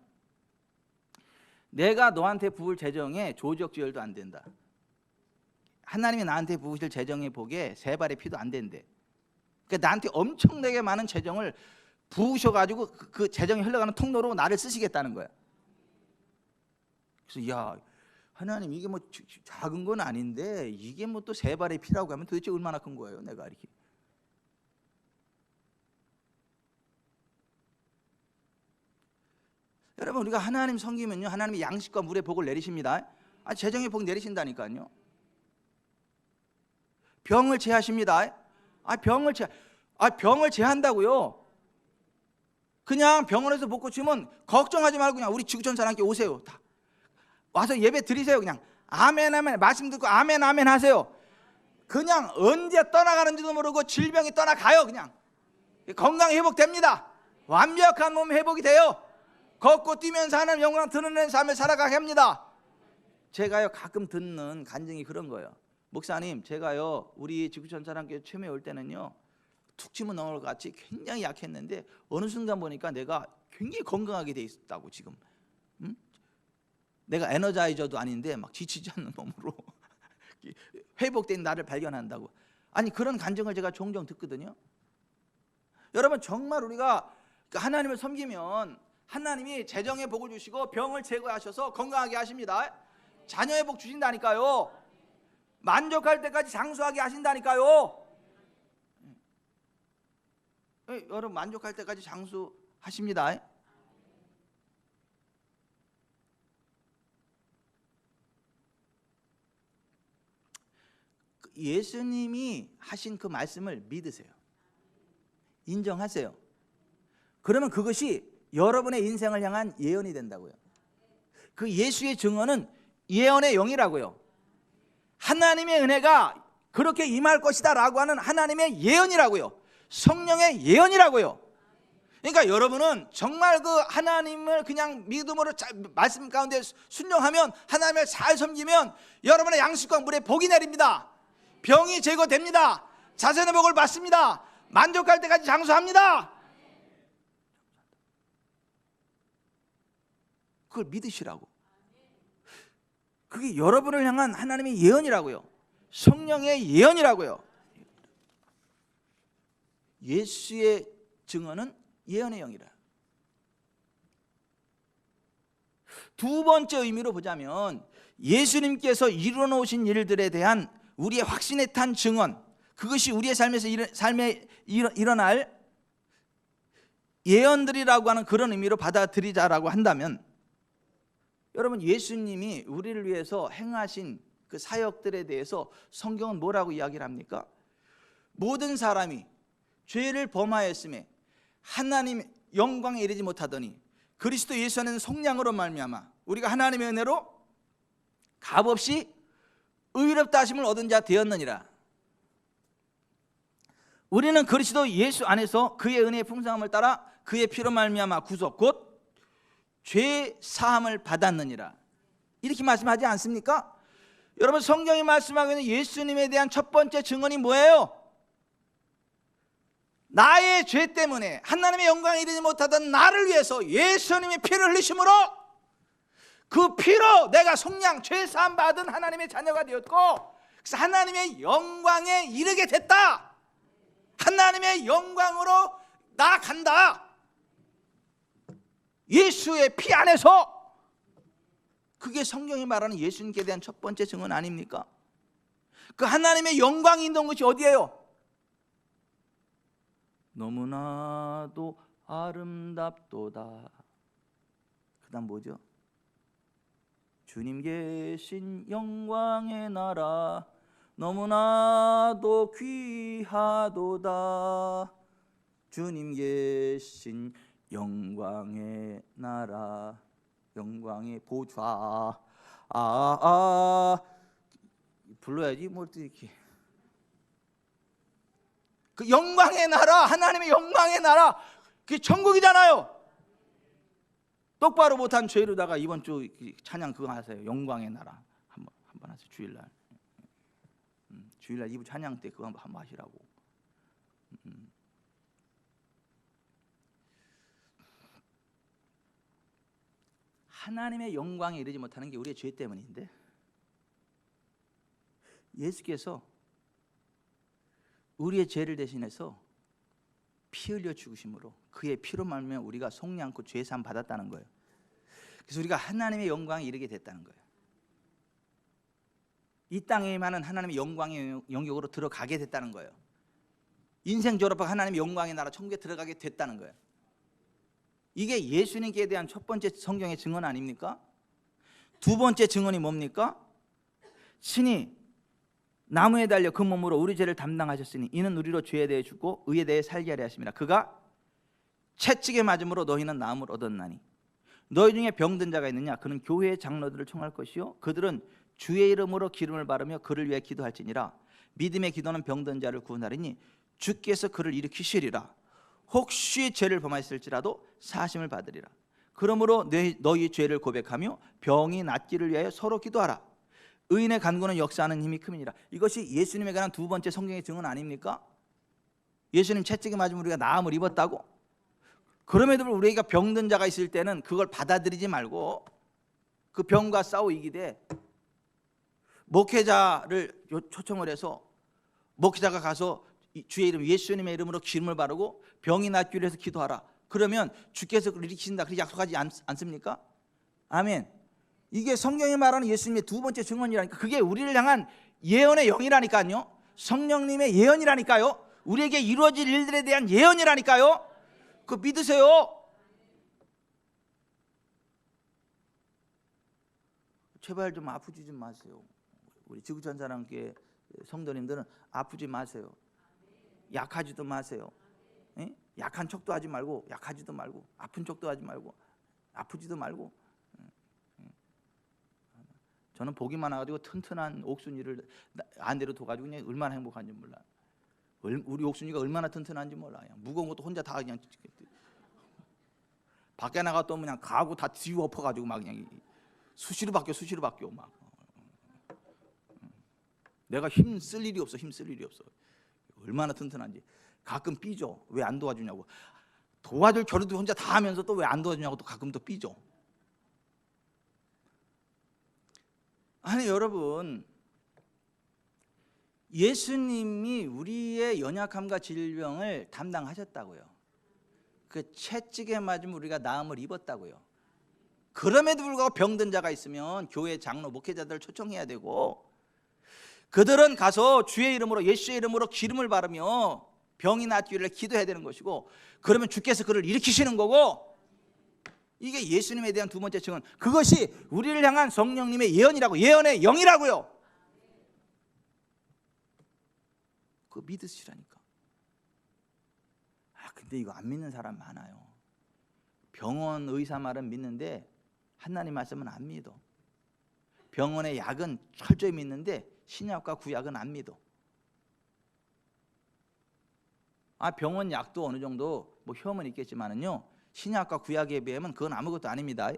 내가 너한테 부을 재정에 조적지혈도 안 된다. 하나님이 나한테 부으실 재정의 복에 세 발의 피도 안 된대. 그러니까 나한테 엄청나게 많은 재정을 부으셔가지고 그 재정이 흘러가는 통로로 나를 쓰시겠다는 거야. 그래서 야 하나님 이게 뭐 작은 건 아닌데 이게 뭐 또 세 발의 피라고 하면 도대체 얼마나 큰 거예요? 내가 이렇게. 여러분 우리가 하나님 섬기면요 하나님이 양식과 물의 복을 내리십니다. 재정의 복 내리신다니까요. 병을 제하십니다. 병을 제한다고요. 그냥 병원에서 못 고치면 걱정하지 말고 그냥 우리 지구촌 사람께 오세요. 다 와서 예배 드리세요. 그냥 아멘 아멘 말씀 듣고 아멘 아멘 하세요. 그냥 언제 떠나가는지도 모르고 질병이 떠나가요. 그냥 건강 회복됩니다. 완벽한 몸 회복이 돼요. 걷고 뛰면서 하나님 영광 드러내는 삶을 살아가게 합니다. 제가요 가끔 듣는 간증이 그런 거예요. 목사님, 제가요 우리 지구촌 사람께 처음에 올 때는요 툭 치면 넘어갈 것 같이 굉장히 약했는데 어느 순간 보니까 내가 굉장히 건강하게 돼 있다고. 지금 내가 에너자이저도 아닌데 막 지치지 않는 몸으로 회복된 나를 발견한다고. 아니, 그런 간증을 제가 종종 듣거든요. 여러분, 정말 우리가 하나님을 섬기면 하나님이 재정의 복을 주시고 병을 제거하셔서 건강하게 하십니다. 자녀의 복 주신다니까요. 만족할 때까지 장수하게 하신다니까요. 여러분, 만족할 때까지 장수하십니다. 예수님이 하신 그 말씀을 믿으세요. 인정하세요. 그러면 그것이 여러분의 인생을 향한 예언이 된다고요. 그 예수의 증언은 예언의 영이라고요. 하나님의 은혜가 그렇게 임할 것이다 라고 하는 하나님의 예언이라고요. 성령의 예언이라고요. 그러니까 여러분은 정말 그 하나님을 그냥 믿음으로 말씀 가운데 순종하면, 하나님을 잘 섬기면 여러분의 양식과 물에 복이 내립니다. 병이 제거됩니다. 자손의 복을 받습니다. 만족할 때까지 장수합니다. 그걸 믿으시라고. 그게 여러분을 향한 하나님의 예언이라고요. 성령의 예언이라고요. 예수의 증언은 예언의 영이라. 두 번째 의미로 보자면, 예수님께서 이루어 놓으신 일들에 대한 우리의 확신에 탄 증언, 그것이 우리의 삶에 일어날 예언들이라고 하는 그런 의미로 받아들이자라고 한다면, 여러분, 예수님이 우리를 위해서 행하신 그 사역들에 대해서 성경은 뭐라고 이야기를 합니까? 모든 사람이 죄를 범하였음에 하나님 영광에 이르지 못하더니 그리스도 예수 안에는 속량으로 말미암아 우리가 하나님의 은혜로 값없이 의롭다 하심을 얻은 자 되었느니라. 우리는 그리스도 예수 안에서 그의 은혜의 풍성함을 따라 그의 피로 말미암아 구속 곧 죄 사함을 받았느니라. 이렇게 말씀하지 않습니까? 여러분, 성경이 말씀하고 있는 예수님에 대한 첫 번째 증언이 뭐예요? 나의 죄 때문에 하나님의 영광에 이르지 못하던 나를 위해서 예수님의 피를 흘리심으로 그 피로 내가 속량 죄 사함 받은 하나님의 자녀가 되었고, 그래서 하나님의 영광에 이르게 됐다. 하나님의 영광으로 나아간다. 예수의 피 안에서. 그게 성경이 말하는 예수님께 대한 첫 번째 증언 아닙니까? 그 하나님의 영광이 있는 것이 어디예요? 너무나도 아름답도다. 그 다음 뭐죠? 주님 계신 영광의 나라 너무나도 귀하도다. 주님 계신 영광의 나라, 영광의 보좌. 불러야지 뭘 또 이렇게. 그 영광의 나라, 하나님의 영광의 나라, 그게 천국이잖아요. 똑바로 못한 죄로다가 이번 주 찬양 그거 하세요. 영광의 나라 한번 하세요. 주일날. 주일날 2부 찬양 때 그거 한번 하시라고. 하나님의 영광에 이르지 못하는 게 우리의 죄 때문인데, 예수께서 우리의 죄를 대신해서 피 흘려 죽으심으로 그의 피로 말미암아 우리가 속량고 죄 사함 받았다는 거예요. 그래서 우리가 하나님의 영광에 이르게 됐다는 거예요. 이 땅에만은 하나님의 영광의 영역으로 들어가게 됐다는 거예요. 인생 졸업하고 하나님의 영광의 나라 천국에 들어가게 됐다는 거예요. 이게 예수님께 대한 첫 번째 성경의 증언 아닙니까? 두 번째 증언이 뭡니까? 신이 나무에 달려 그 몸으로 우리 죄를 담당하셨으니 이는 우리로 죄에 대해 죽고 의에 대해 살게 하려 하심이라. 그가 채찍에 맞음으로 너희는 나음을 얻었나니 너희 중에 병든 자가 있느냐 그는 교회의 장로들을 청할 것이요 그들은 주의 이름으로 기름을 바르며 그를 위해 기도할지니라 믿음의 기도는 병든 자를 구원하리니 주께서 그를 일으키시리라 혹시 죄를 범하였을지라도 사심을 받으리라 그러므로 너희 죄를 고백하며 병이 낫기를 위하여 서로 기도하라 의인의 간구는 역사하는 힘이 큼이니라. 이것이 예수님에 관한 두 번째 성경의 증언 아닙니까? 예수님 채찍에 맞으면 우리가 나음을 입었다고? 그럼에도 불구하고 우리가 병든 자가 있을 때는 그걸 받아들이지 말고 그 병과 싸워 이기되 목회자를 초청을 해서 목회자가 가서 주의 이름 예수님의 이름으로 기름을 바르고 병이 낫기 위해서 기도하라. 그러면 주께서 그를 일으키신다 그렇게 약속하지 않습니까? 아멘. 이게 성경이 말하는 예수님의 두 번째 증언이라니까. 그게 우리를 향한 예언의 영이라니까요. 성령님의 예언이라니까요. 우리에게 이루어질 일들에 대한 예언이라니까요. 그거 믿으세요. 제발 좀 아프지 좀 마세요. 우리 지구촌 사랑교회 성도님들은 아프지 마세요. 약하지도 마세요. 예? 약한 척도 하지 말고 약하지도 말고 아픈 척도 하지 말고 아프지도 말고. 저는 보기만 해가지고 튼튼한 옥순이를 안대로 둬가지고 그냥 얼마나 행복한지 몰라. 우리 옥순이가 얼마나 튼튼한지 몰라. 그냥 무거운 것도 혼자 다 그냥 밖에 나갔다 오면 그냥 가구 다 뒤로 엎어가지고 막 그냥 수시로 바뀌어 막. 내가 힘 쓸 일이 없어. 얼마나 튼튼한지. 가끔 삐져. 왜 안 도와주냐고. 도와줄 겨를도 혼자 다 하면서 또 왜 안 도와주냐고 또 가끔 또 삐져. 아니 여러분, 예수님이 우리의 연약함과 질병을 담당하셨다고요. 그 채찍에 맞으면 우리가 나음을 입었다고요. 그럼에도 불구하고 병든 자가 있으면 교회 장로 목회자들을 초청해야 되고 그들은 가서 주의 이름으로 예수의 이름으로 기름을 바르며 병이 낫기를 기도해야 되는 것이고 그러면 주께서 그를 일으키시는 거고 이게 예수님에 대한 두 번째 증언. 그것이 우리를 향한 성령님의 예언이라고. 예언의 영이라고요. 그거 믿으시라니까. 근데 이거 안 믿는 사람 많아요. 병원 의사 말은 믿는데 하나님 말씀은 안 믿어. 병원의 약은 철저히 믿는데 신약과 구약은 안 믿어. 병원 약도 어느 정도 뭐 혐은 있겠지만은요. 신약과 구약에 비하면 그건 아무것도 아닙니다.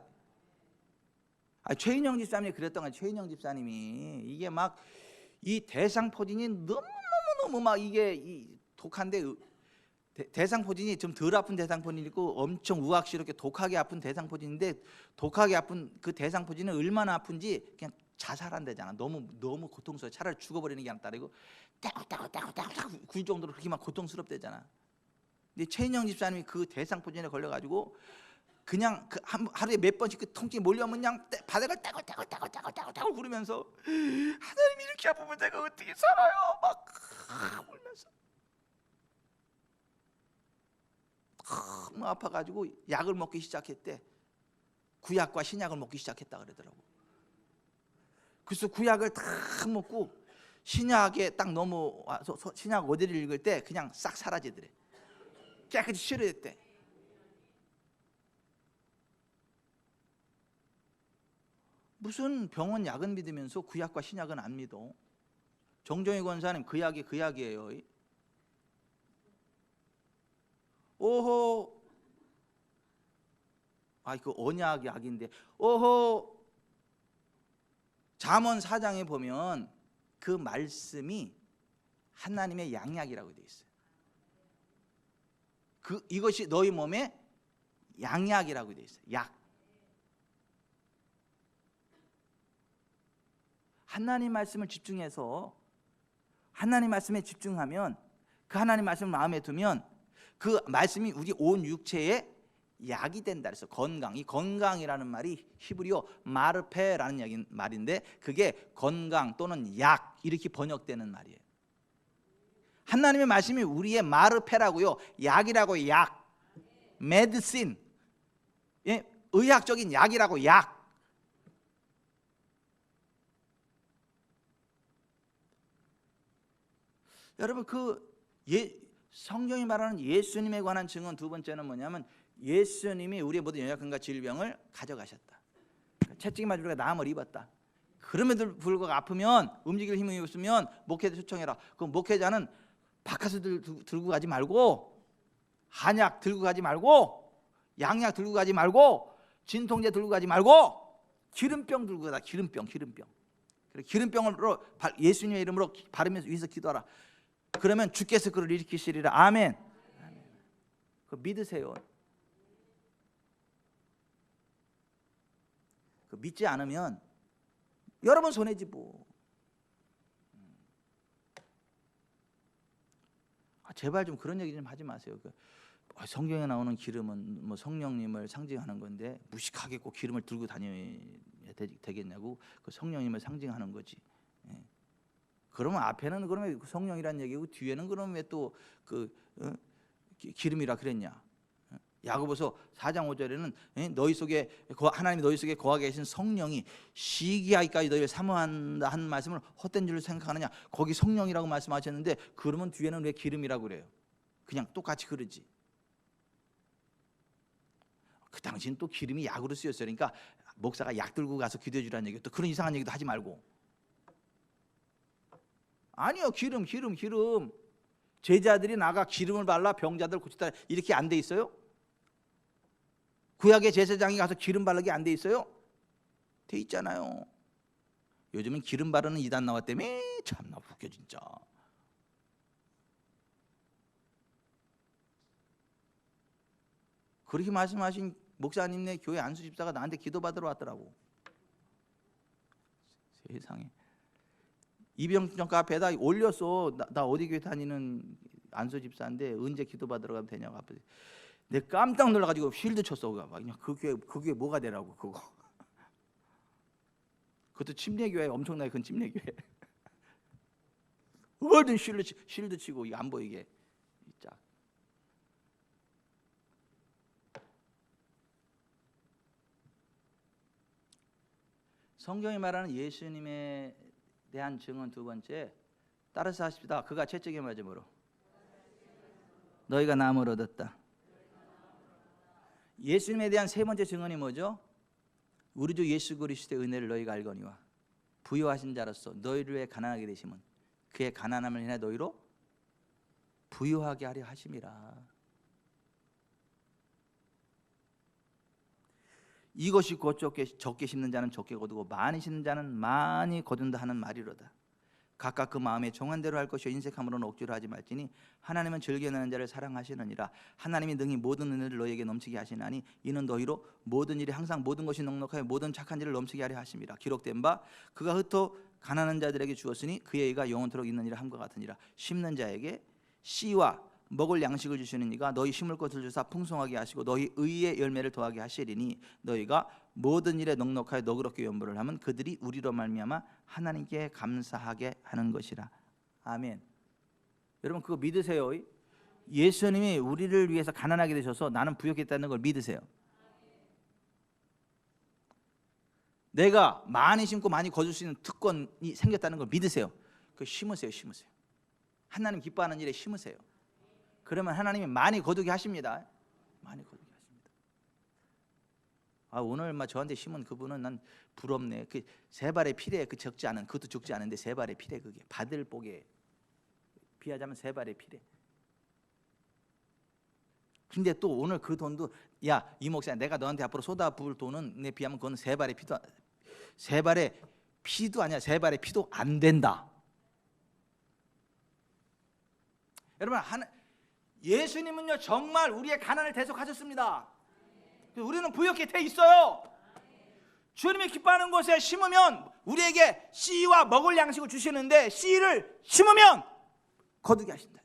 최인영 집사님이 그랬던 거예요. 최인영 집사님이 이게 막 이 대상포진이 너무 막 이게 독한데 대상포진이 좀 덜 아픈 대상포진이 있고 엄청 우악스럽게 독하게 아픈 대상포진인데 독하게 아픈 그 대상포진은 얼마나 아픈지 그냥 자살한다잖아. 너무 고통스러워. 차라리 죽어버리는 게 낫다. 이거 따고 굴 정도로 그렇게 막 고통스럽대잖아. 근데 최인영 집사님이 그 대상포진에 걸려가지고 그냥 하루에 몇 번씩 그 통증이 몰려오면 그냥 바닥을 따고 구르면서 하나님 이렇게 아프면 내가 어떻게 살아요? 막 울면서 너무 아파가지고 약을 먹기 시작했대. 구약과 신약을 먹기 시작했다 그러더라고. 그래서 구약을 다 먹고 신약에 딱 넘어와서 신약 어디를 읽을 때 그냥 싹 사라지더래. 깨끗이 치료됐대. 무슨 병원 약은 믿으면서 구약과 신약은 안 믿어. 정정희 권사님 그 약이 그 약이에요. 오호, 그 언약 약인데 오호, 잠언 4장에 보면 그 말씀이 하나님의 양약이라고 되어 있어요. 이것이 너희 몸에 양약이라고 되어 있어요. 약. 하나님 말씀을 집중해서 하나님 말씀에 집중하면 그 하나님 말씀을 마음에 두면 그 말씀이 우리 온 육체에 약이 된다 그래서 건강. 이 건강이라는 말이 히브리어 마르페라는 말인데 그게 건강 또는 약 이렇게 번역되는 말이에요. 하나님의 말씀이 우리의 마르페라고요. 약이라고. 약. 메디신. 예? 의학적인 약이라고. 약. 여러분 성경이 말하는 예수님에 관한 증언 두 번째는 뭐냐면 예수님이 우리의 모든 연약함과 질병을 가져가셨다. 그러니까 채찍 맞을 우리가 나음을 입었다. 그럼에도 불구하고 아프면 움직일 힘이 없으면 목회자 초청해라. 그 목회자는 바카스 들고 가지 말고, 한약 들고 가지 말고, 양약 들고 가지 말고, 진통제 들고 가지 말고, 기름병 들고 가다. 기름병. 그래, 기름병으로 예수님의 이름으로 바르면서 위에서 기도하라. 그러면 주께서 그를 일으키시리라. 아멘. 그 믿으세요. 그 믿지 않으면 여러분 손해지 뭐. 제발 좀 그런 얘기 좀 하지 마세요. 성경에 나오는 기름은 뭐 성령님을 상징하는 건데 무식하게 꼭 기름을 들고 다녀야 되겠냐고. 그 성령님을 상징하는 거지. 그러면 앞에는 그러면 성령이란 얘기고 뒤에는 그러면 왜 또 기름이라 그랬냐? 야고보서 4장 5절에는 너희 속에 하나님이 너희 속에 거하게 계신 성령이 시기하기까지 너희를 사모한다 하는 말씀을 헛된 줄로 생각하느냐? 거기 성령이라고 말씀하셨는데 그러면 뒤에는 왜 기름이라고 그래요? 그냥 똑같이 그러지. 그 당시엔 또 기름이 약으로 쓰였어요. 그러니까 목사가 약 들고 가서 기도해 주라는 얘기, 또 그런 이상한 얘기도 하지 말고. 아니요, 기름. 제자들이 나가 기름을 발라 병자들 고치다 이렇게 안 돼 있어요? 구약의 제사장이 가서 기름 바르게 안 돼 있어요? 돼 있잖아요. 요즘은 기름 바르는 이단 나왔다며. 참나 웃겨 진짜. 그렇게 말씀하신 목사님네 교회 안수 집사가 나한테 기도 받으러 왔더라고. 세상에. 이병정 카페에다 올렸어. 나 어디 교회 다니는 안수 집사인데 언제 기도 받으러 가면 되냐고. 내가 깜짝 놀라가지고 쉴드 쳤어. 그냥 그게 뭐가 되라고 그거. 그것도 침례교회, 엄청나게 큰 침례교회. 어든 쉴드 치고 이게 안 보이게. 짝. 성경이 말하는 예수님에 대한 증언 두 번째, 따라서 하십시다. 그가 채찍에 맞음으로 너희가 나음을 얻었다. 예수님에 대한 세 번째 증언이 뭐죠? 우리 주 예수 그리스도의 은혜를 너희가 알거니와 부유하신 자로서 너희를 위해 가난하게 되심은 그의 가난함을 인해 너희로 부유하게 하려 하심이라. 이것이 곧 적게 심는 자는 적게 거두고 많이 심는 자는 많이 거둔다 하는 말이로다. 각각 그 마음에 정한 대로 할 것이요 인색함으로는 억지로 하지 말지니 하나님은 즐겨내는 자를 사랑하시느니라. 하나님이 능히 모든 은혜를 너희에게 넘치게 하시나니 이는 너희로 모든 일에 항상 모든 것이 넉넉하여 모든 착한 일을 넘치게 하려 하심이라. 기록된 바 그가 흩어 가난한 자들에게 주었으니 그의 의가 영원토록 있는 이라 함과 같으니라. 심는 자에게 씨와 먹을 양식을 주시는 이가 너희 심을 것을 주사 풍성하게 하시고 너희 의의 열매를 더하게 하시리니 너희가 모든 일에 넉넉하여 너그럽게 연보를 하면 그들이 우리로 말미암아 하나님께 감사하게 하는 것이라. 아멘. 여러분 그거 믿으세요. 예수님이 우리를 위해서 가난하게 되셔서 나는 부욕했다는 걸 믿으세요. 내가 많이 심고 많이 거둘 수 있는 특권이 생겼다는 걸 믿으세요. 그 심으세요. 하나님 기뻐하는 일에 심으세요. 그러면 하나님이 많이 거두게 하십니다. 많이 거두게 하십니다. 오늘 저한테 심은 그분은 난 부럽네. 그 세 발의 피래 그 적지 않은, 그것도 적지 않은데 세 발의 피래, 그게 받을 복에 비하자면 세 발의 피래. 근데 또 오늘 그 돈도 야 이 목사 내가 너한테 앞으로 쏟아부을 돈은 내 비하면 그건 세 발의 피도 아니야. 세 발의 피도 안 된다. 여러분 예수님은요 정말 우리의 가난을 대속하셨습니다. 우리는 부욕해 돼 있어요. 주님이 기뻐하는 곳에 심으면 우리에게 씨와 먹을 양식을 주시는데 씨를 심으면 거두게 하신다.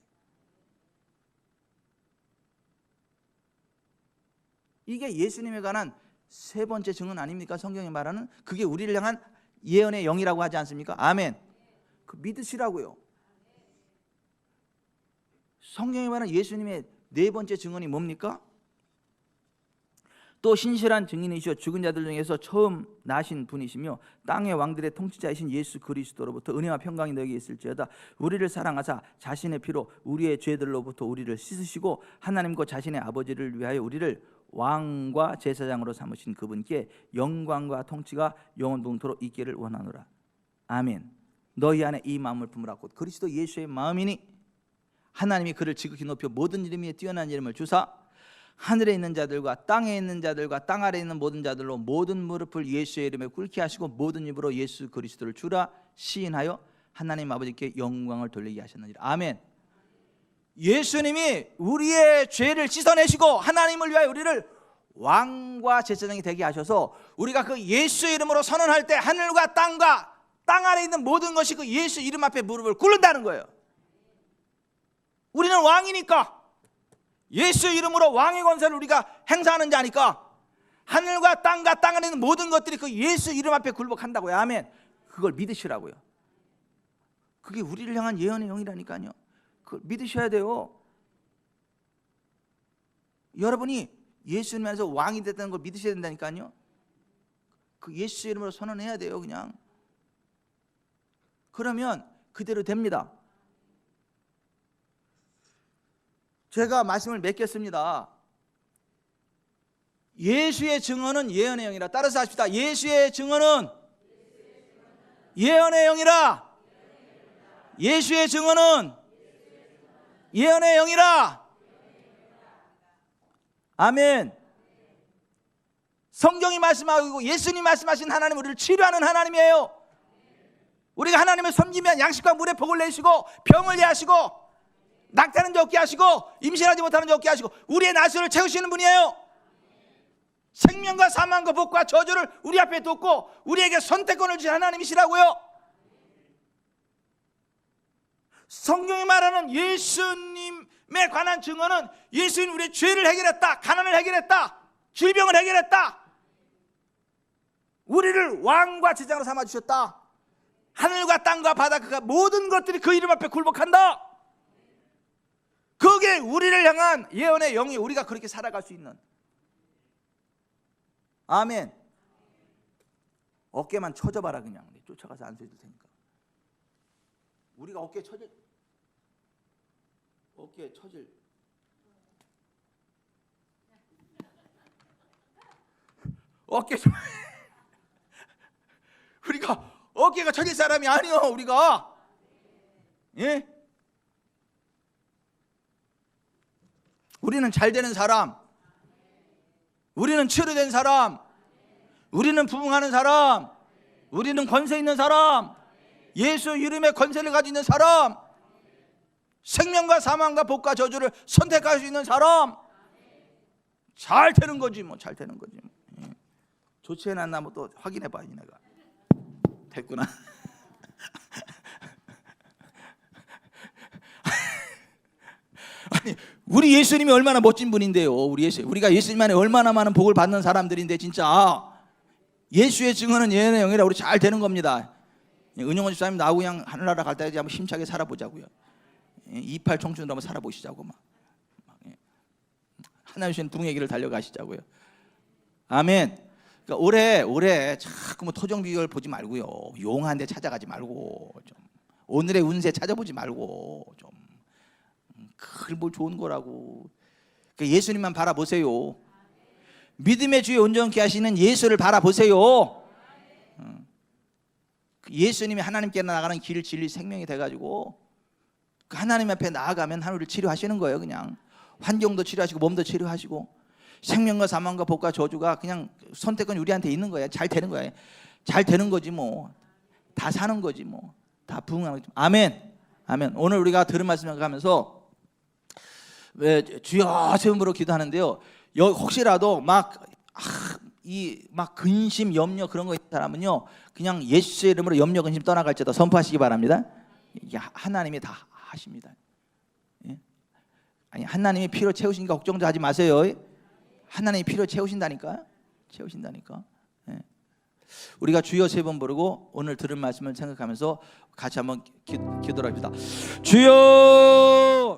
이게 예수님에 관한 세 번째 증언 아닙니까? 성경이 말하는 그게 우리를 향한 예언의 영이라고 하지 않습니까? 아멘. 그 믿으시라고요. 성경에 말하는 예수님의 네 번째 증언이 뭡니까? 또 신실한 증인이시오 죽은 자들 중에서 처음 나신 분이시며 땅의 왕들의 통치자이신 예수 그리스도로부터 은혜와 평강이 너에게 있을지어다. 우리를 사랑하사 자신의 피로 우리의 죄들로부터 우리를 씻으시고 하나님과 자신의 아버지를 위하여 우리를 왕과 제사장으로 삼으신 그분께 영광과 통치가 영원동토록 있기를 원하노라. 아멘. 너희 안에 이 마음을 품으라. 곧 그리스도 예수의 마음이니 하나님이 그를 지극히 높여 모든 이름 위에 뛰어난 이름을 주사 하늘에 있는 자들과 땅에 있는 자들과 땅 아래에 있는 모든 자들로 모든 무릎을 예수의 이름에 꿇게 하시고 모든 입으로 예수 그리스도를 주라 시인하여 하나님 아버지께 영광을 돌리게 하셨느니라. 아멘. 예수님이 우리의 죄를 씻어내시고 하나님을 위하여 우리를 왕과 제사장이 되게 하셔서 우리가 그 예수의 이름으로 선언할 때 하늘과 땅과 땅 아래에 있는 모든 것이 그 예수 이름 앞에 무릎을 꿇는다는 거예요. 우리는 왕이니까, 예수 이름으로 왕의 권세를 우리가 행사하는 자니까 하늘과 땅과 땅 안에 있는 모든 것들이 그 예수 이름 앞에 굴복한다고요. 아멘. 그걸 믿으시라고요. 그게 우리를 향한 예언의 영이라니까요. 그걸 믿으셔야 돼요. 여러분이 예수님 안에서 왕이 됐다는 걸 믿으셔야 된다니까요. 그 예수 이름으로 선언해야 돼요. 그냥 그러면 그대로 됩니다. 제가 말씀을 맺겠습니다. 예수의 증언은 예언의 영이라. 따라서 하십시다. 예수의 증언은 예언의 영이라. 예수의 증언은 예언의 영이라. 아멘. 성경이 말씀하고 예수님이 말씀하신 하나님, 우리를 치료하는 하나님이에요. 우리가 하나님을 섬기면 양식과 물의 복을 내시고 병을 예하시고 낙타는 젖게 하시고 임신하지 못하는 젖게 하시고 우리의 나수를 채우시는 분이에요. 생명과 사망과 복과 저주를 우리 앞에 뒀고 우리에게 선택권을 주신 하나님이시라고요. 성경이 말하는 예수님에 관한 증언은 예수님 우리의 죄를 해결했다, 가난을 해결했다, 질병을 해결했다, 우리를 왕과 제장으로 삼아주셨다, 하늘과 땅과 바다가 모든 것들이 그 이름 앞에 굴복한다. 그게 우리를 향한 예언의 영이, 우리가 그렇게 살아갈 수 있는. 아멘. 어깨만 쳐져봐라. 그냥 쫓아가서 안 쳐줄 테니까. 우리가 어깨 쳐질 어깨 우리가 어깨가 쳐질 사람이 아니요. 우리가 예? 우리는 잘 되는 사람, 우리는 치료된 사람, 우리는 부흥하는 사람, 우리는 권세 있는 사람, 예수 이름의 권세를 가지고 있는 사람, 생명과 사망과 복과 저주를 선택할 수 있는 사람. 잘 되는 거지 뭐. 잘 되는 거지 뭐. 예. 좋지 해놨나 뭐 또 확인해 봐야지 내가. 됐구나. 아니, 우리 예수님이 얼마나 멋진 분인데요. 우리가 예수님 안에 얼마나 많은 복을 받는 사람들인데 진짜 예수의 증언은 예언의 영이라 우리 잘 되는 겁니다. 은영원 집사님 나하고 그냥 하늘나라 갈 때까지 한번 힘차게 살아보자고요. 28 청춘으로 한번 살아보시자고 막. 하나님 주신 부흥의 길을 달려가시자고요. 아멘. 그러니까 올해 자꾸 뭐 토종 비결 보지 말고요. 용한 데 찾아가지 말고 좀 오늘의 운세 찾아보지 말고 좀 그걸 뭘 좋은 거라고. 그러니까 예수님만 바라보세요. 믿음의 주에 온전케 하시는 예수를 바라보세요. 예수님이 하나님께 나가는 길, 진리, 생명이 돼가지고 그 하나님 앞에 나아가면 하늘을 치료하시는 거예요. 그냥 환경도 치료하시고 몸도 치료하시고 생명과 사망과 복과 저주가 그냥 선택은 우리한테 있는 거예요. 잘 되는 거예요. 잘 되는 거지 뭐. 다 사는 거지 뭐. 다 부흥하는 거지. 아멘. 아멘. 오늘 우리가 들은 말씀을 가면서 주여 세움으로 기도하는데요. 혹시라도 막 근심, 염려 그런 거 있는 사람은요, 그냥 예수의 이름으로 염려, 근심 떠나갈지어다 선포하시기 바랍니다. 이게 하나님이 다 하십니다. 예? 아니 하나님이 피로 채우시니까 걱정도 하지 마세요. 하나님이 피로 채우신다니까. 예. 우리가 주여 세 번 부르고 오늘 들은 말씀을 생각하면서 같이 한번 기도를 합시다. 주여.